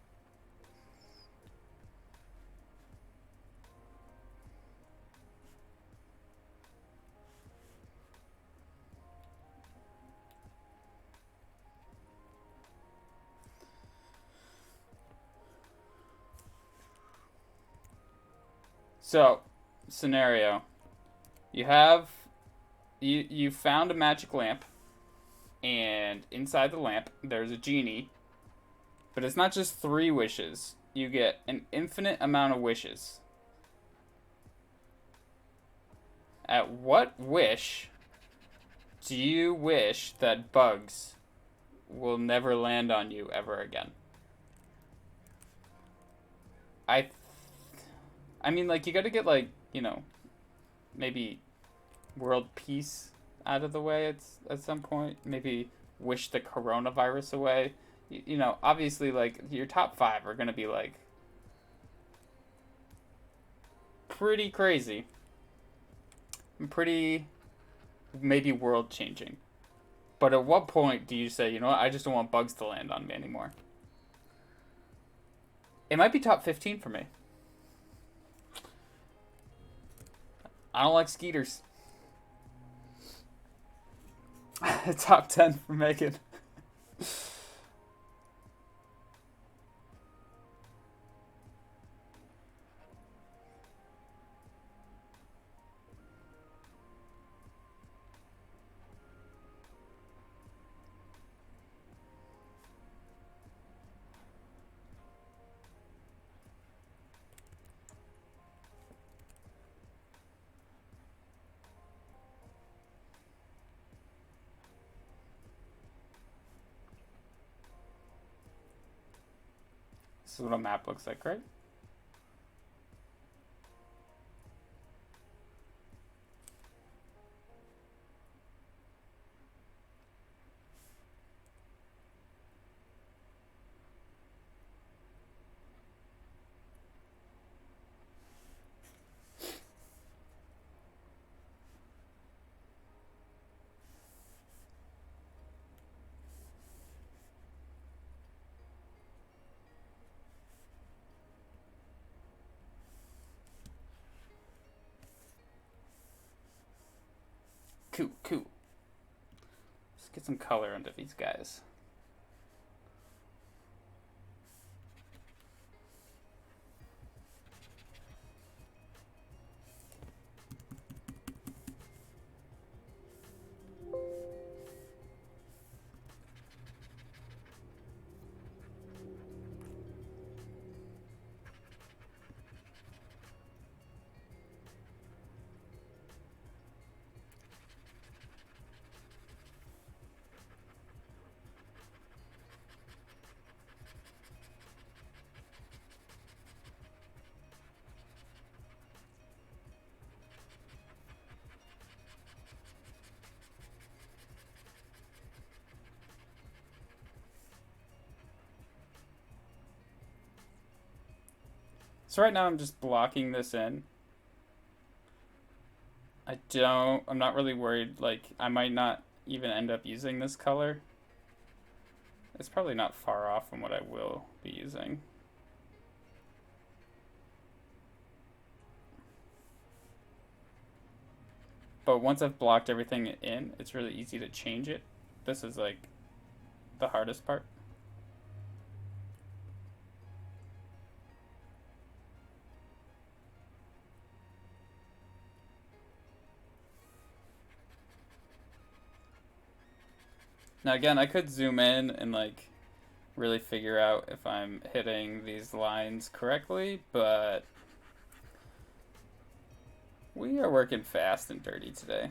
So, scenario: you have you found a magic lamp, and inside the lamp there's a genie, but it's not just three wishes. You get an infinite amount of wishes. At what wish do you wish that bugs will never land on you ever again? I I mean, like, you gotta get, like, maybe world peace out of the way at some point. Maybe wish the coronavirus away. Obviously, like, your top five are gonna be, like, pretty crazy. Pretty, maybe world changing. But at what point do you say, you know what, I just don't want bugs to land on me anymore? It might be top 15 for me. I don't like skeeters. Top 10 for Megan. This is what a map looks like, right? Cool, cool. Let's get some color into these guys. So right now I'm just blocking this in. I'm not really worried, like, I might not even end up using this color. It's probably not far off from what I will be using. But once I've blocked everything in, it's really easy to change it. This is like the hardest part. Now again, I could zoom in and like really figure out if I'm hitting these lines correctly, but we are working fast and dirty today.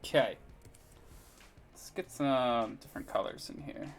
Okay. Let's get some different colors in here.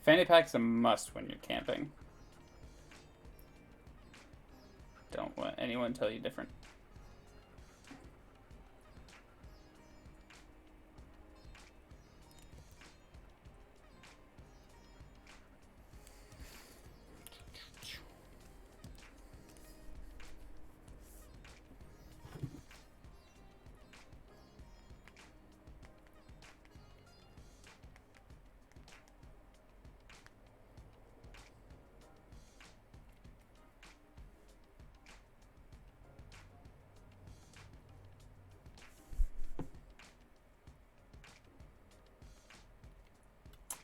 Fanny pack's a must when you're camping. Don't let anyone tell you different.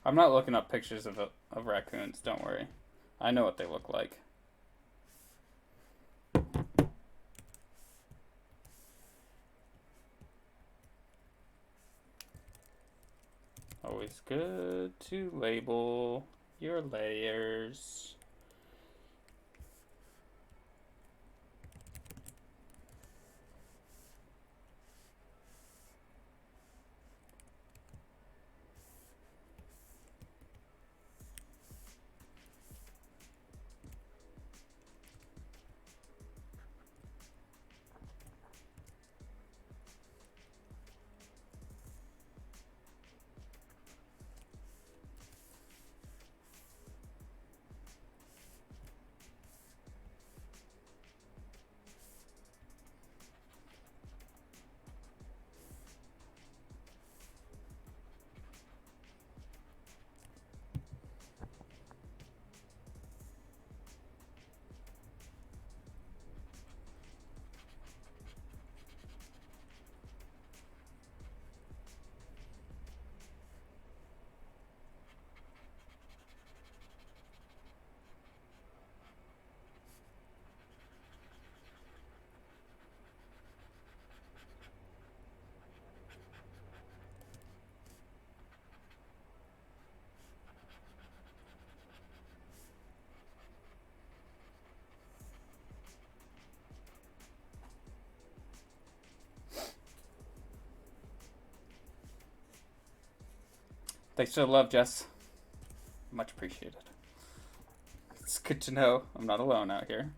I'm not looking up pictures of raccoons, don't worry. I know what they look like. Always good to label your layers. Thanks for the love, Jess. Much appreciated. It's good to know I'm not alone out here.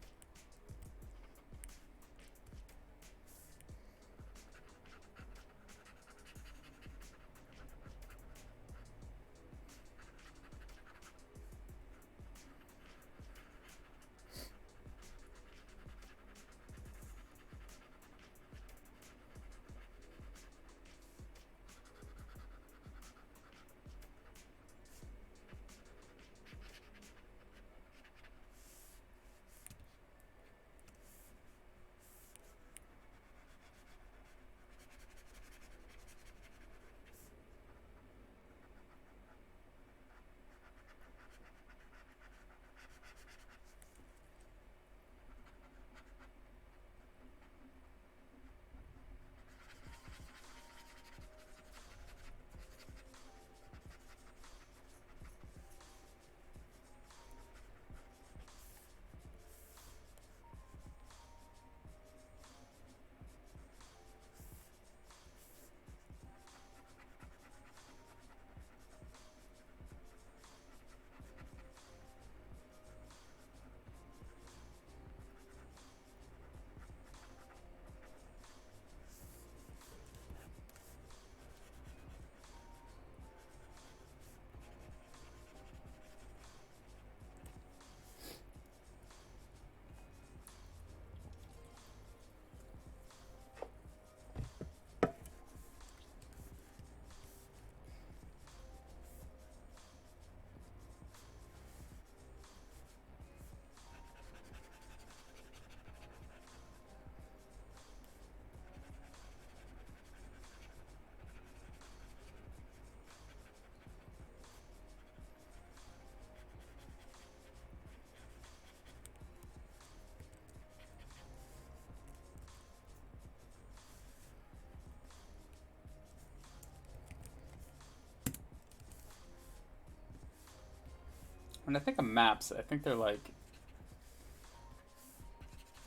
When I think of maps, I think they're like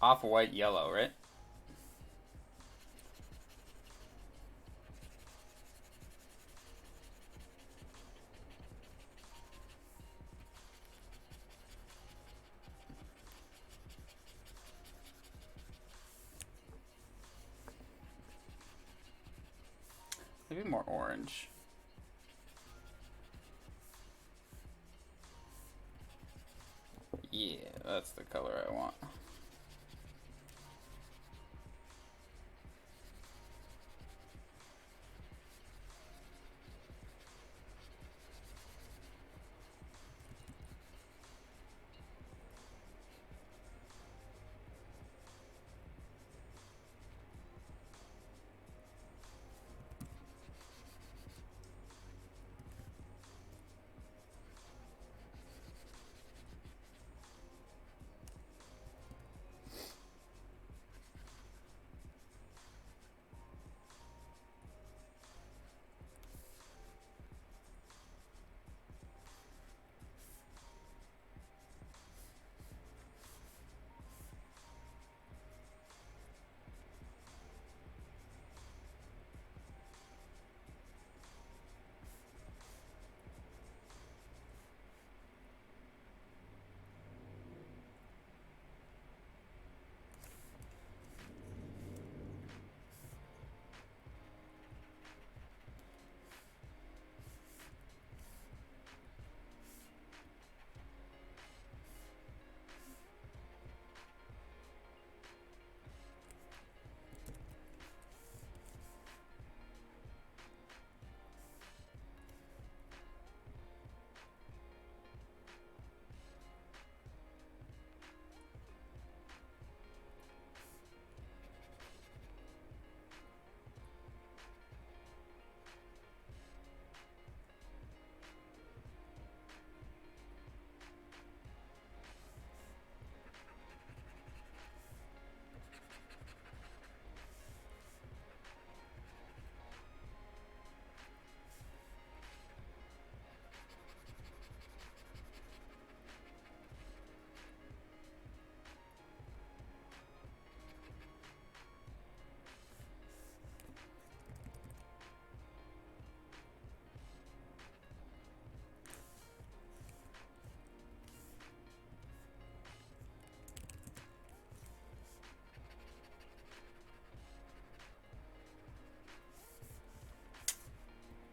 off-white yellow, right? Maybe more orange. Yeah, that's the color I want.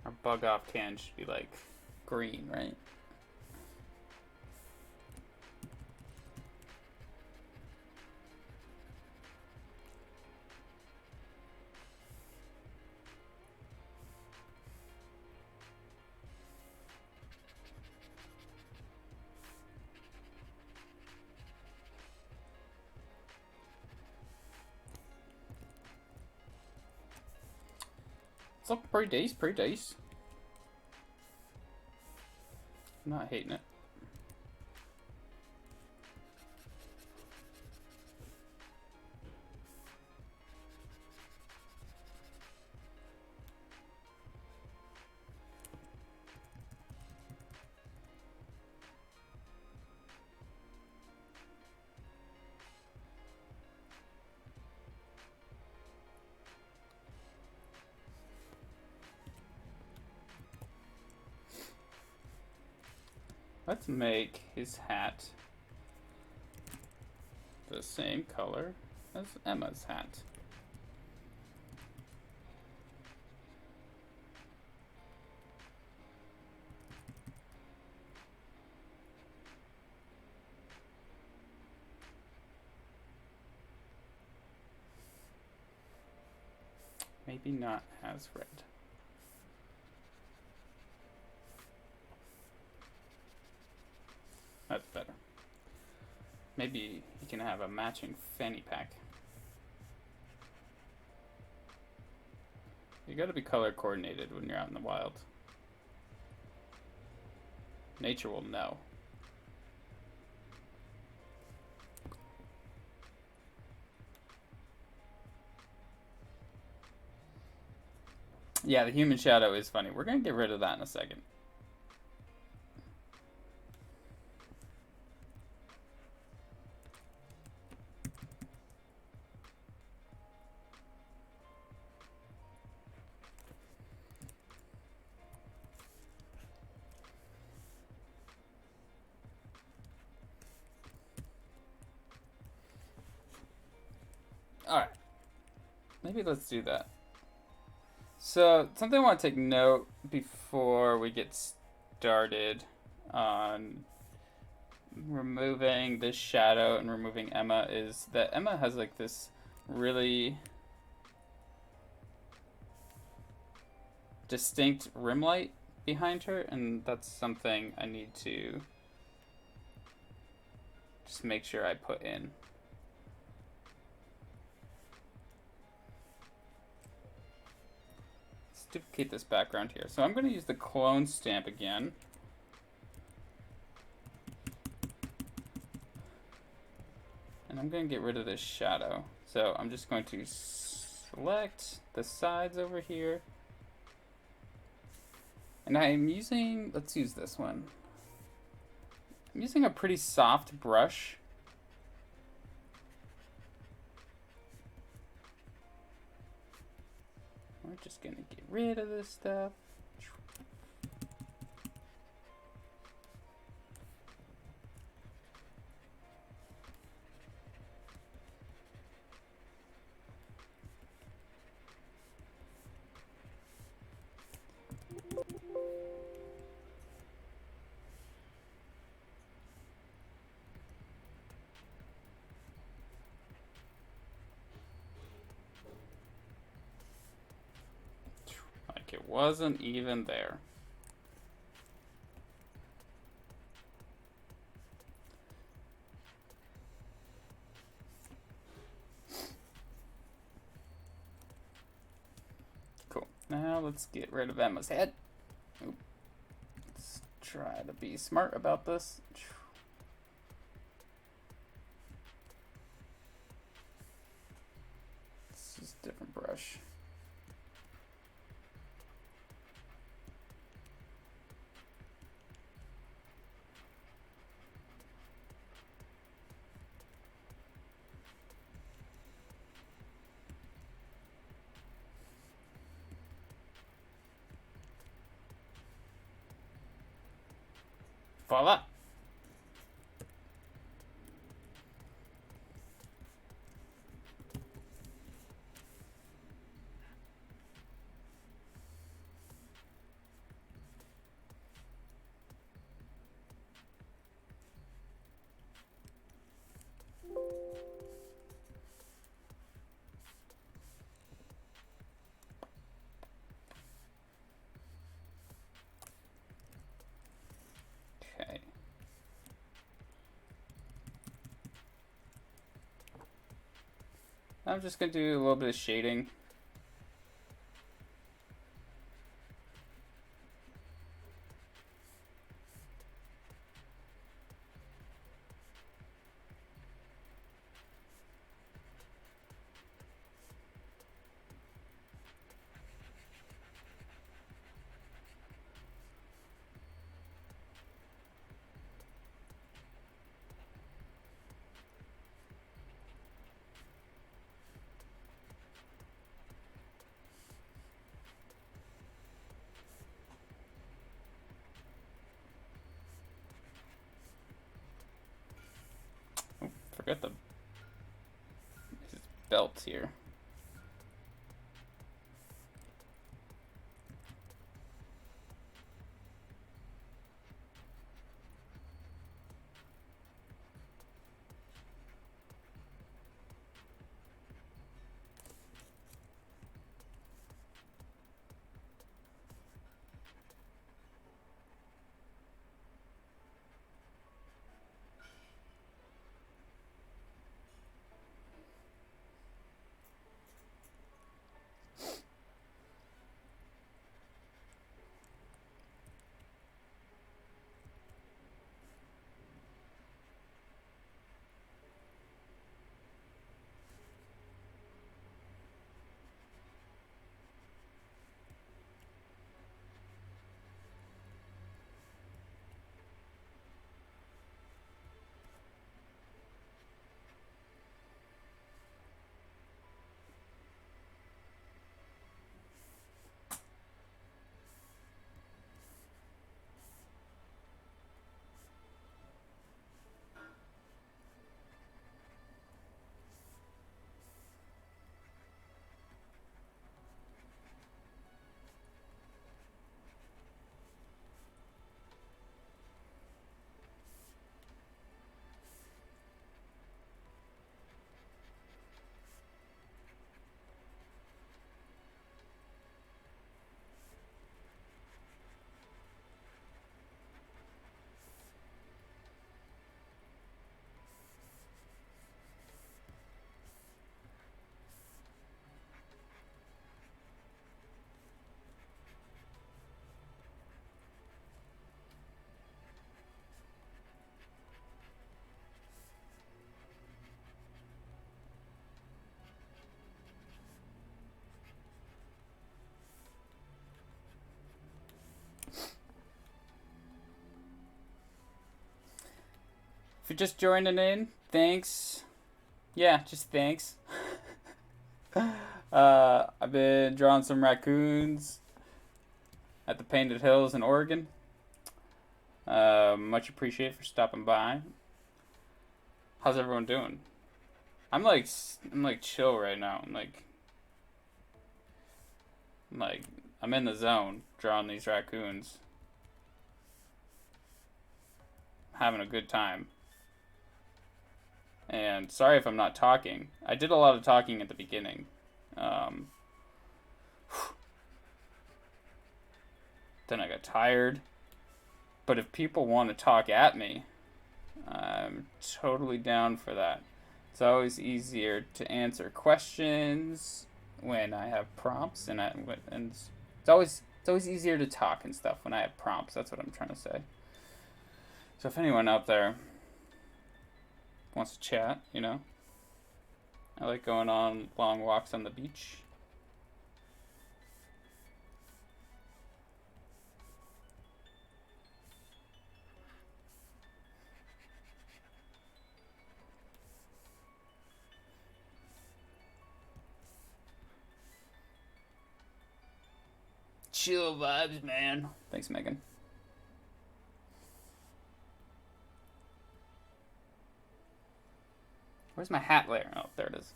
Our bug off can should be like green, right? It's looking pretty decent, pretty decent. I'm not hating it. Let's make his hat the same color as Emma's hat. Maybe not as red. That's better. Maybe he can have a matching fanny pack. You gotta be color coordinated when you're out in the wild. Nature will know. Yeah, the human shadow is funny. We're gonna get rid of that in a second. Alright, maybe let's do that. So, something I want to take note before we get started on removing this shadow and removing Emma is that Emma has like this really distinct rim light behind her, and that's something I need to just make sure I put in. Let's duplicate this background here. So I'm going to use the clone stamp again. And I'm going to get rid of this shadow. So I'm just going to select the sides over here. And I'm using, let's use this one. I'm using a pretty soft brush. We're just gonna get rid of this stuff. Like it wasn't even there. Cool. Now let's get rid of Emma's head. Oop. Let's try to be smart about this. It's just a different brush. Voila! Okay. I'm just going to do a little bit of shading. Oh, forgot the belt here. If you're just joining in, thanks. Yeah, just thanks. I've been drawing some raccoons at the Painted Hills in Oregon. Much appreciated for stopping by. How's everyone doing? I'm like chill right now. I'm in the zone drawing these raccoons. Having a good time. And sorry if I'm not talking. I did a lot of talking at the beginning. Then I got tired. But if people want to talk at me, I'm totally down for that. It's always easier to answer questions when I have prompts, and it's always easier to talk and stuff when I have prompts. That's what I'm trying to say. So if anyone out there wants to chat, you know, I like going on long walks on the beach. Chill vibes, man. Thanks, Megan. Where's my hat layer? Oh, there it is.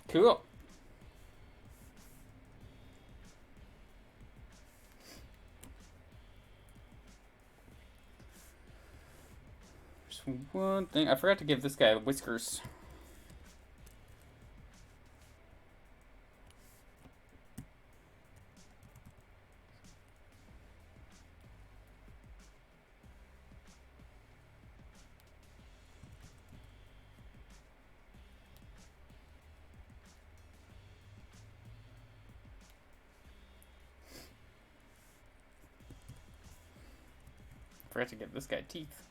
Cool. There's one thing. I forgot to give this guy whiskers. Forgot to give this guy teeth.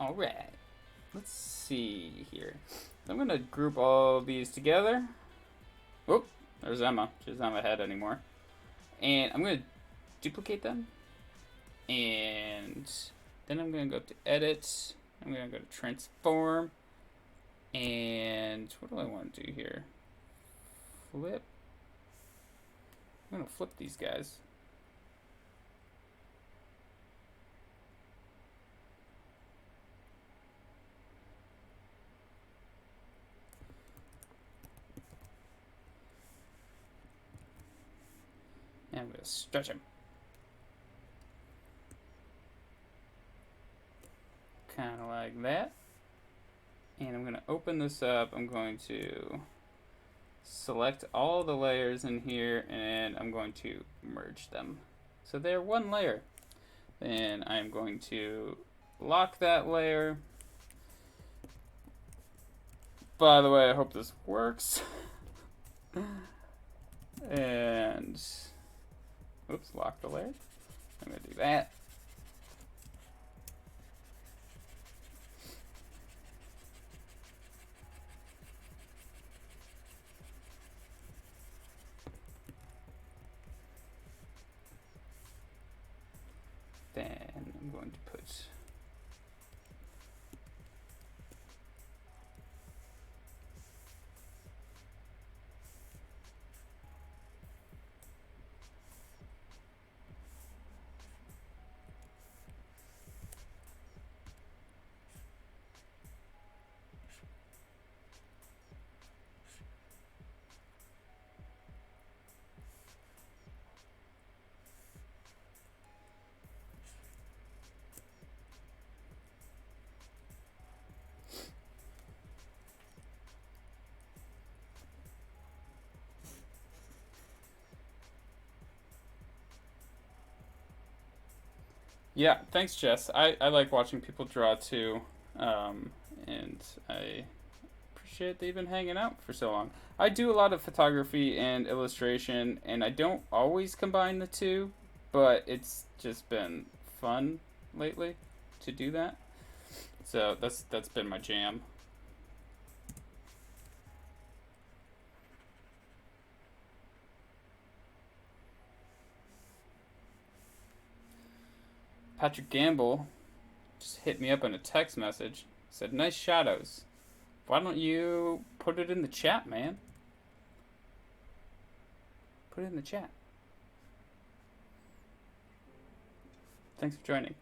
All right. Let's see here. I'm gonna group all these together. Whoop, there's Emma. She doesn't have a head anymore. And I'm gonna duplicate them. And then I'm gonna go to edit. I'm gonna go to transform. And what do I want to do here? Flip. I'm gonna flip these guys. And I'm gonna stretch them. Kind of like that. And I'm gonna open this up. I'm going to select all the layers in here and I'm going to merge them. So they're one layer. Then I'm going to lock that layer. By the way, I hope this works. And oops, lock the layer. I'm gonna do that. Then I'm going to put yeah, thanks, Jess. I like watching people draw too, and I appreciate they've been hanging out for so long. I do a lot of photography and illustration, and I don't always combine the two, but it's just been fun lately to do that. So that's been my jam. Patrick Gamble just hit me up on a text message. Said, nice shadows. Why don't you put it in the chat, man? Put it in the chat. Thanks for joining.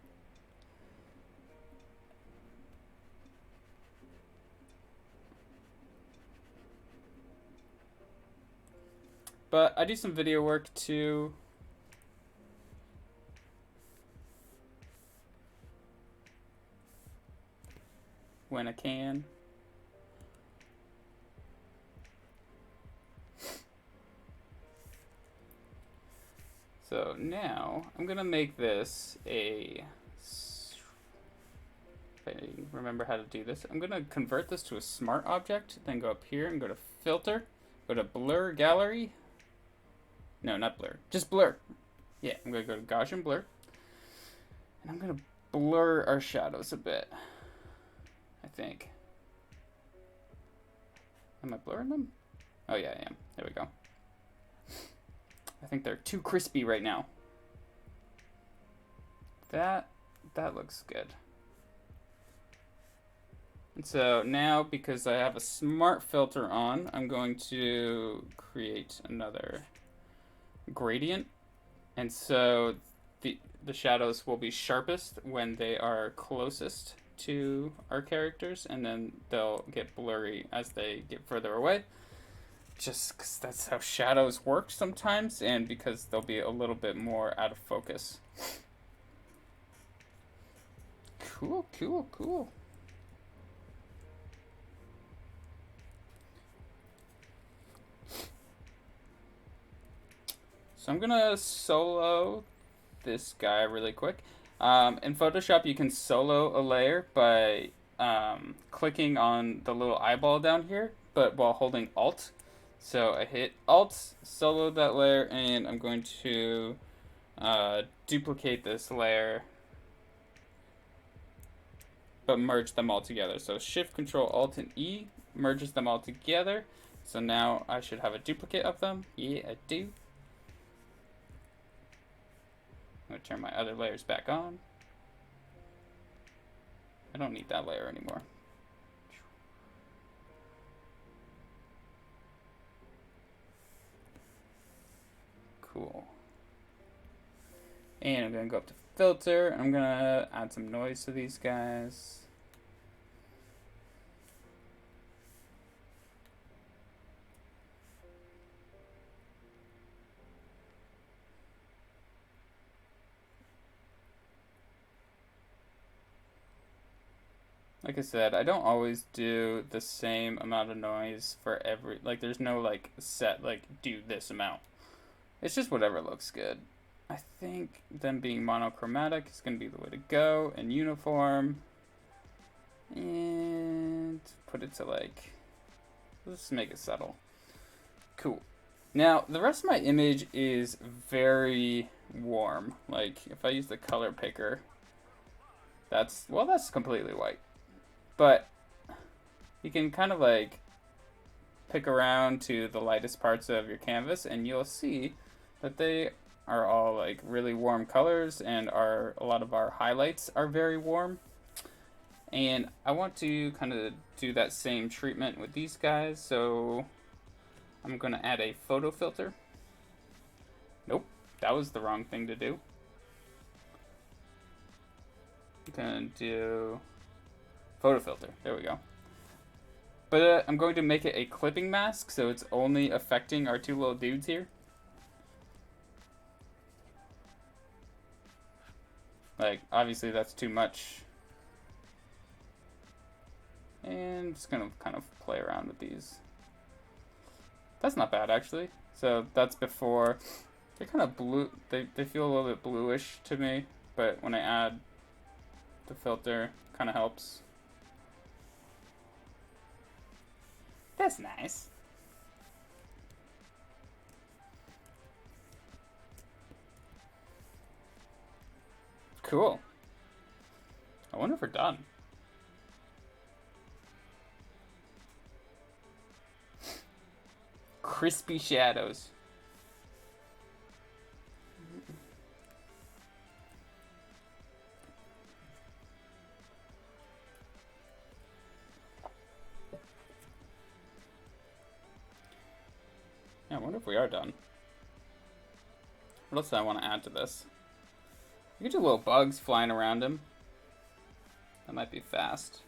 But I do some video work too. When I can. So now I'm gonna make this a, if I remember how to do this, I'm gonna convert this to a smart object, then go up here and go to filter, go to blur gallery. No, not blur, just blur. Yeah, I'm gonna go to Gaussian blur. And I'm gonna blur our shadows a bit. I think. Am I blurring them? Oh yeah, I am. There we go. I think they're too crispy right now. That looks good. And so now, because I have a smart filter on, I'm going to create another gradient. And so the shadows will be sharpest when they are closest to our characters, and then they'll get blurry as they get further away. Just because that's how shadows work sometimes, and because they'll be a little bit more out of focus. Cool, cool, cool. So I'm gonna solo this guy really quick. In Photoshop, you can solo a layer by clicking on the little eyeball down here, but while holding Alt. So I hit Alt, solo that layer, and I'm going to duplicate this layer but merge them all together. So Shift, Control, Alt, and E merges them all together. So now I should have a duplicate of them. Yeah, I do. I'm going to turn my other layers back on. I don't need that layer anymore. Cool. And I'm going to go up to filter. I'm going to add some noise to these guys. Like I said, I don't always do the same amount of noise for every, like there's no like set, like do this amount. It's just whatever looks good. I think them being monochromatic is going to be the way to go, and uniform. And put it to like, let's make it subtle. Cool. Now, the rest of my image is very warm. Like, if I use the color picker, that's completely white. But you can kind of like pick around to the lightest parts of your canvas, and you'll see that they are all like really warm colors, and a lot of our highlights are very warm. And I want to kind of do that same treatment with these guys, so I'm going to add a photo filter. Nope, that was the wrong thing to do. I'm going to do photo filter. There we go. But I'm going to make it a clipping mask, so it's only affecting our two little dudes here. Like, obviously that's too much. And I'm just gonna kind of play around with these. That's not bad, actually. So that's before. They're kind of blue. They feel a little bit bluish to me, but when I add the filter, kind of helps. That's nice. Cool. I wonder if we're done. Crispy shadows. Yeah, I wonder if we are done. What else do I want to add to this? You could do little bugs flying around him. That might be fast.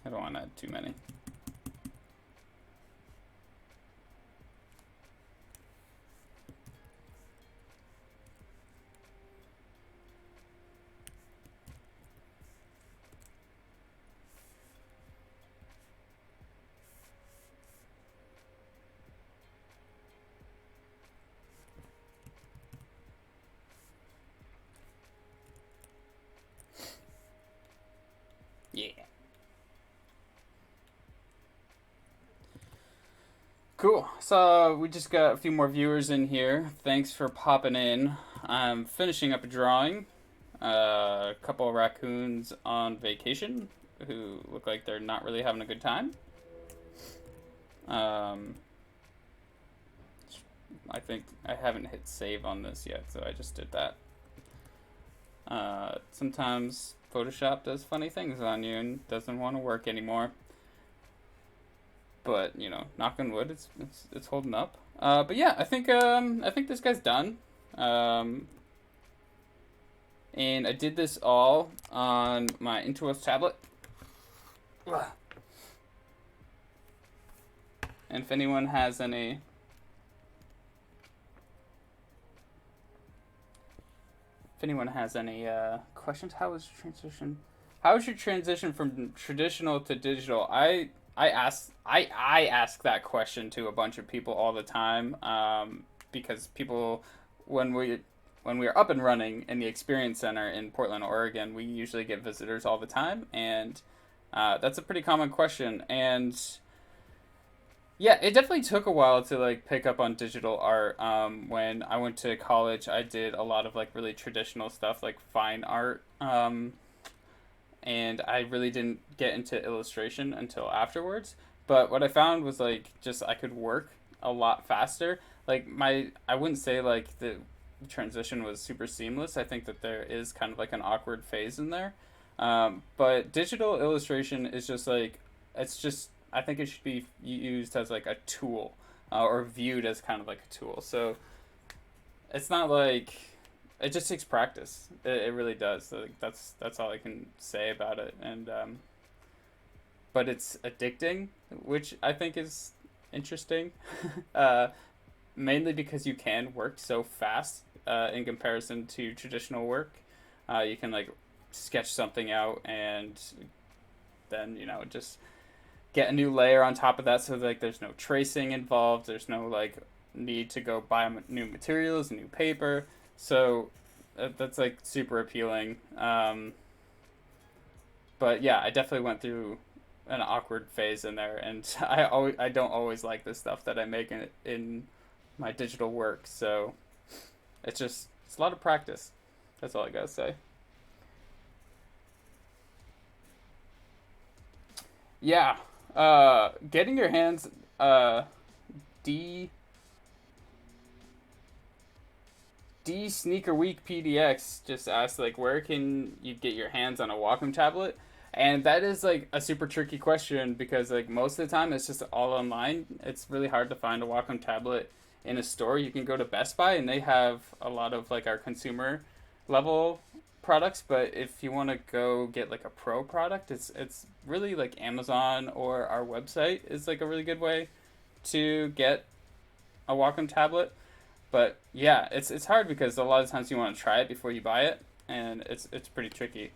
I don't want to add too many. Cool. So we just got a few more viewers in here. Thanks for popping in. I'm finishing up a drawing. A couple of raccoons on vacation who look like they're not really having a good time. Um, I think I haven't hit save on this yet, so I just did that. Sometimes Photoshop does funny things on you and doesn't want to work anymore. But knock on wood, it's holding up. But yeah, I think this guy's done. And I did this all on my Intuos tablet. And if anyone has any questions, how is your transition from traditional to digital? I ask that question to a bunch of people all the time, because people, when we're up and running in the Experience Center in Portland, Oregon, we usually get visitors all the time, and that's a pretty common question. And yeah, it definitely took a while to like pick up on digital art. When I went to college, I did a lot of like really traditional stuff, like fine art. And I really didn't get into illustration until afterwards. But what I found was like just I could work a lot faster. Like I wouldn't say like the transition was super seamless. I think that there is kind of like an awkward phase in there. But digital illustration is just like it's just I think it should be used as like a tool, or viewed as kind of like a tool. So it's not like it just takes practice. It really does. So, like, that's all I can say about it. And but it's addicting, which I think is interesting. Mainly because you can work so fast in comparison to traditional work. You can like sketch something out and then just get a new layer on top of that, so like there's no tracing involved. There's no like need to go buy new materials, new paper. So that's like super appealing. But yeah, I definitely went through an awkward phase in there, and I don't always like the stuff that I make in my digital work. So it's a lot of practice. That's all I gotta say. Yeah, getting your hands D D Sneaker Week PDX just asked like where can you get your hands on a Wacom tablet? And that is like a super tricky question because like most of the time it's just all online. It's really hard to find a Wacom tablet in a store. You can go to Best Buy and they have a lot of like our consumer level products, but if you want to go get like a pro product, it's really like Amazon or our website is like a really good way to get a Wacom tablet. But yeah, it's hard because a lot of times you want to try it before you buy it, and it's pretty tricky.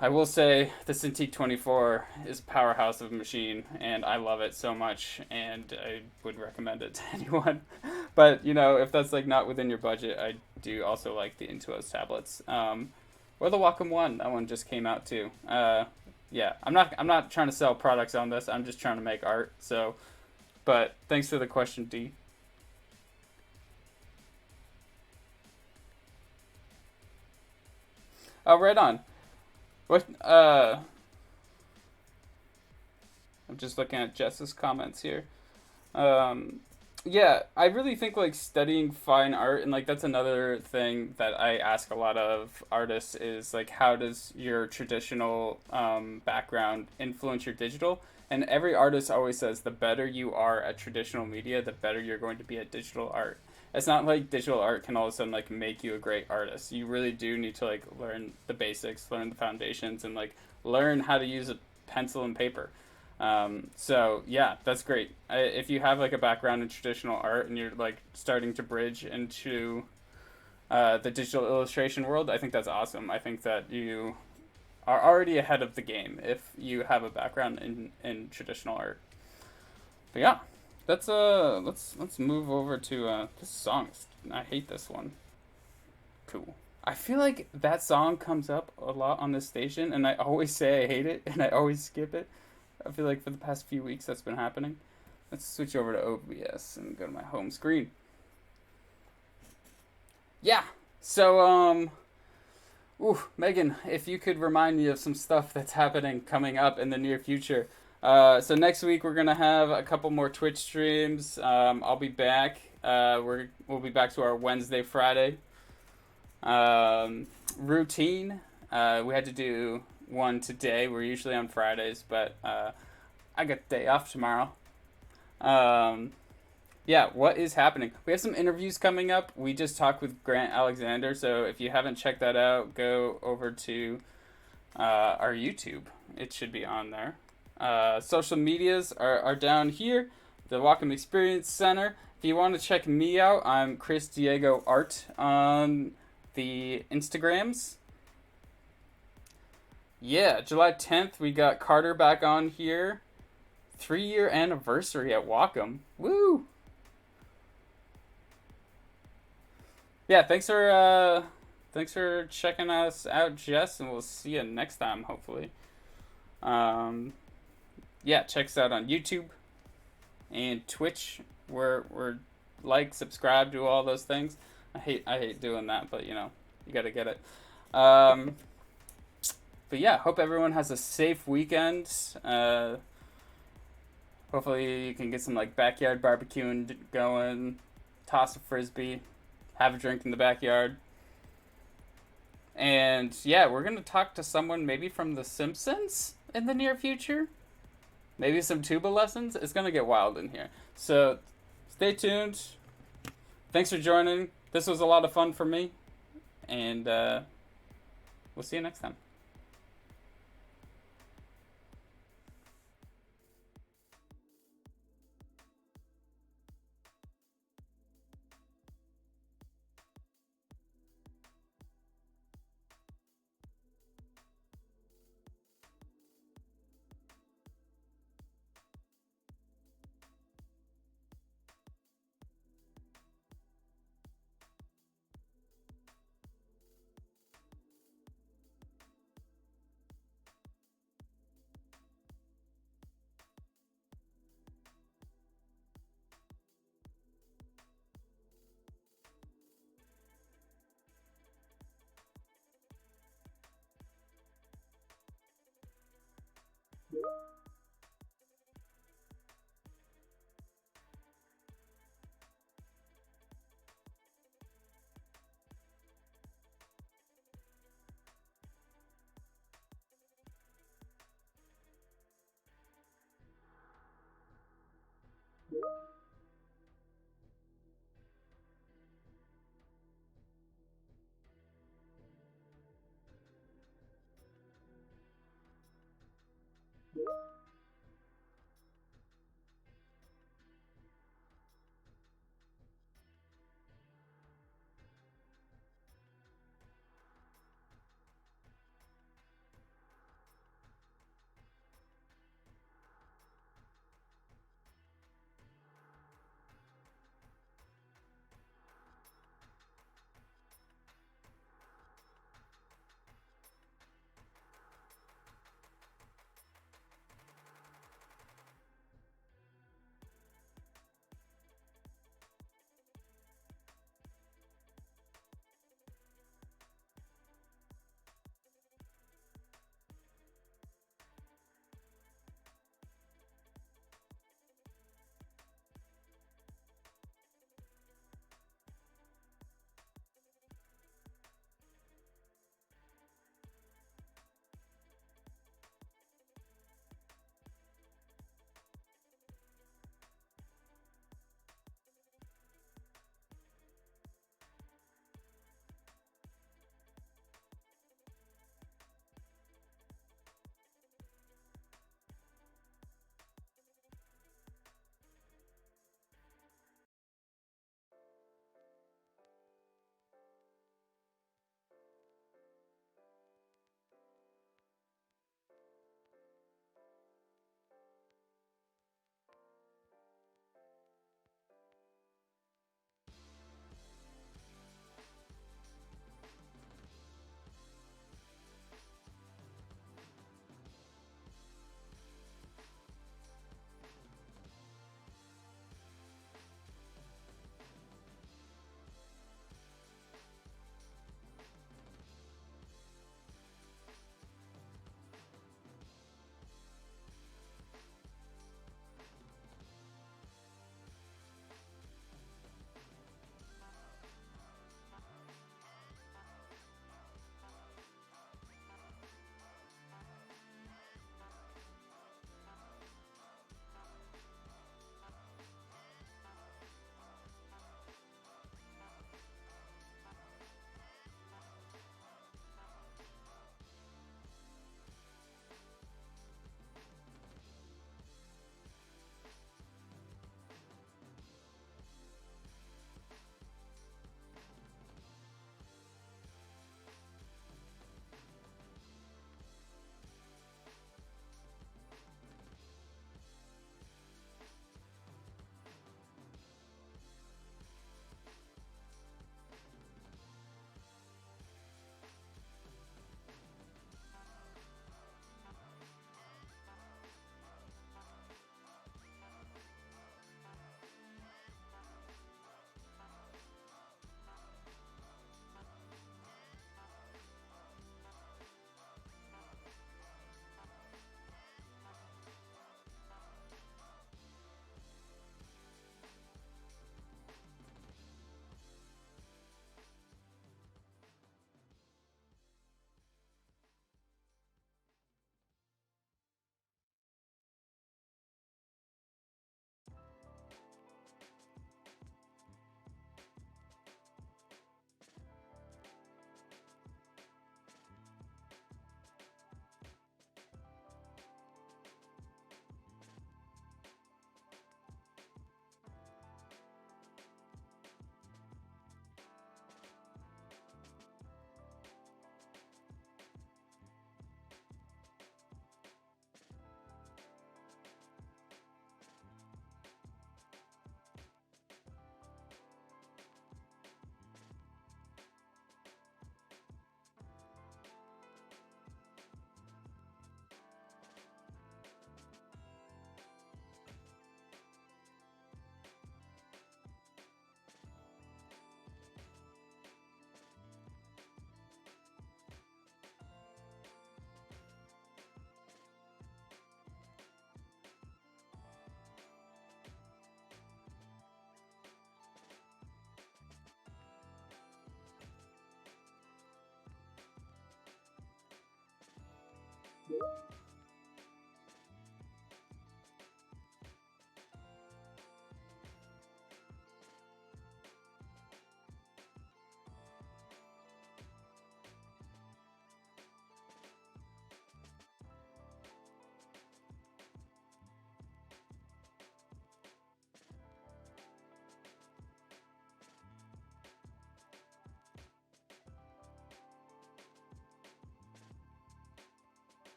I will say the Cintiq 24 is a powerhouse of a machine, and I love it so much, and I would recommend it to anyone. But if that's like not within your budget, I do also like the Intuos tablets, or the Wacom One. That one just came out too. Yeah, I'm not trying to sell products on this. I'm just trying to make art. So, but thanks for the question, D. Oh, right on. What? I'm just looking at Jess's comments here. Um, yeah, I really think like studying fine art and like that's another thing that I ask a lot of artists is like how does your traditional background influence your digital? And every artist always says the better you are at traditional media, the better you're going to be at digital art. It's not like digital art can all of a sudden like make you a great artist. You really do need to like learn the basics, learn the foundations, and like learn how to use a pencil and paper. So yeah, that's great. If you have like a background in traditional art and you're like starting to bridge into the digital illustration world, I think that's awesome. I think that you are already ahead of the game if you have a background in traditional art. But yeah, let's move over to this song. I hate this one. Cool. I feel like that song comes up a lot on this station, and I always say I hate it, and I always skip it. I feel like for the past few weeks that's been happening. Let's switch over to OBS and go to my home screen. Yeah. So, Megan, if you could remind me of some stuff that's happening coming up in the near future. So next week we're gonna have a couple more Twitch streams. I'll be back. We'll be back to our Wednesday, Friday routine. We had to do one today. We're usually on Fridays, but I got the day off tomorrow. Yeah, what is happening? We have some interviews coming up. We just talked with Grant Alexander, so if you haven't checked that out, go over to our YouTube. It should be on there. Social medias are down here. The Wacom Experience Center. If you want to check me out, I'm Chris Diego Art on the Instagrams. Yeah, July 10th, we got Carter back on here. 3-year anniversary at Wacom. Woo! Yeah, thanks for checking us out, Jess, and we'll see you next time, hopefully. Yeah, check us out on YouTube and Twitch. We're like, subscribe, do all those things. I hate doing that, but you gotta get it. But yeah, hope everyone has a safe weekend. Hopefully you can get some like backyard barbecuing going, toss a frisbee, have a drink in the backyard. And yeah, we're gonna talk to someone maybe from The Simpsons in the near future. Maybe some tuba lessons. It's gonna get wild in here. So stay tuned. Thanks for joining. This was a lot of fun for me. And we'll see you next time.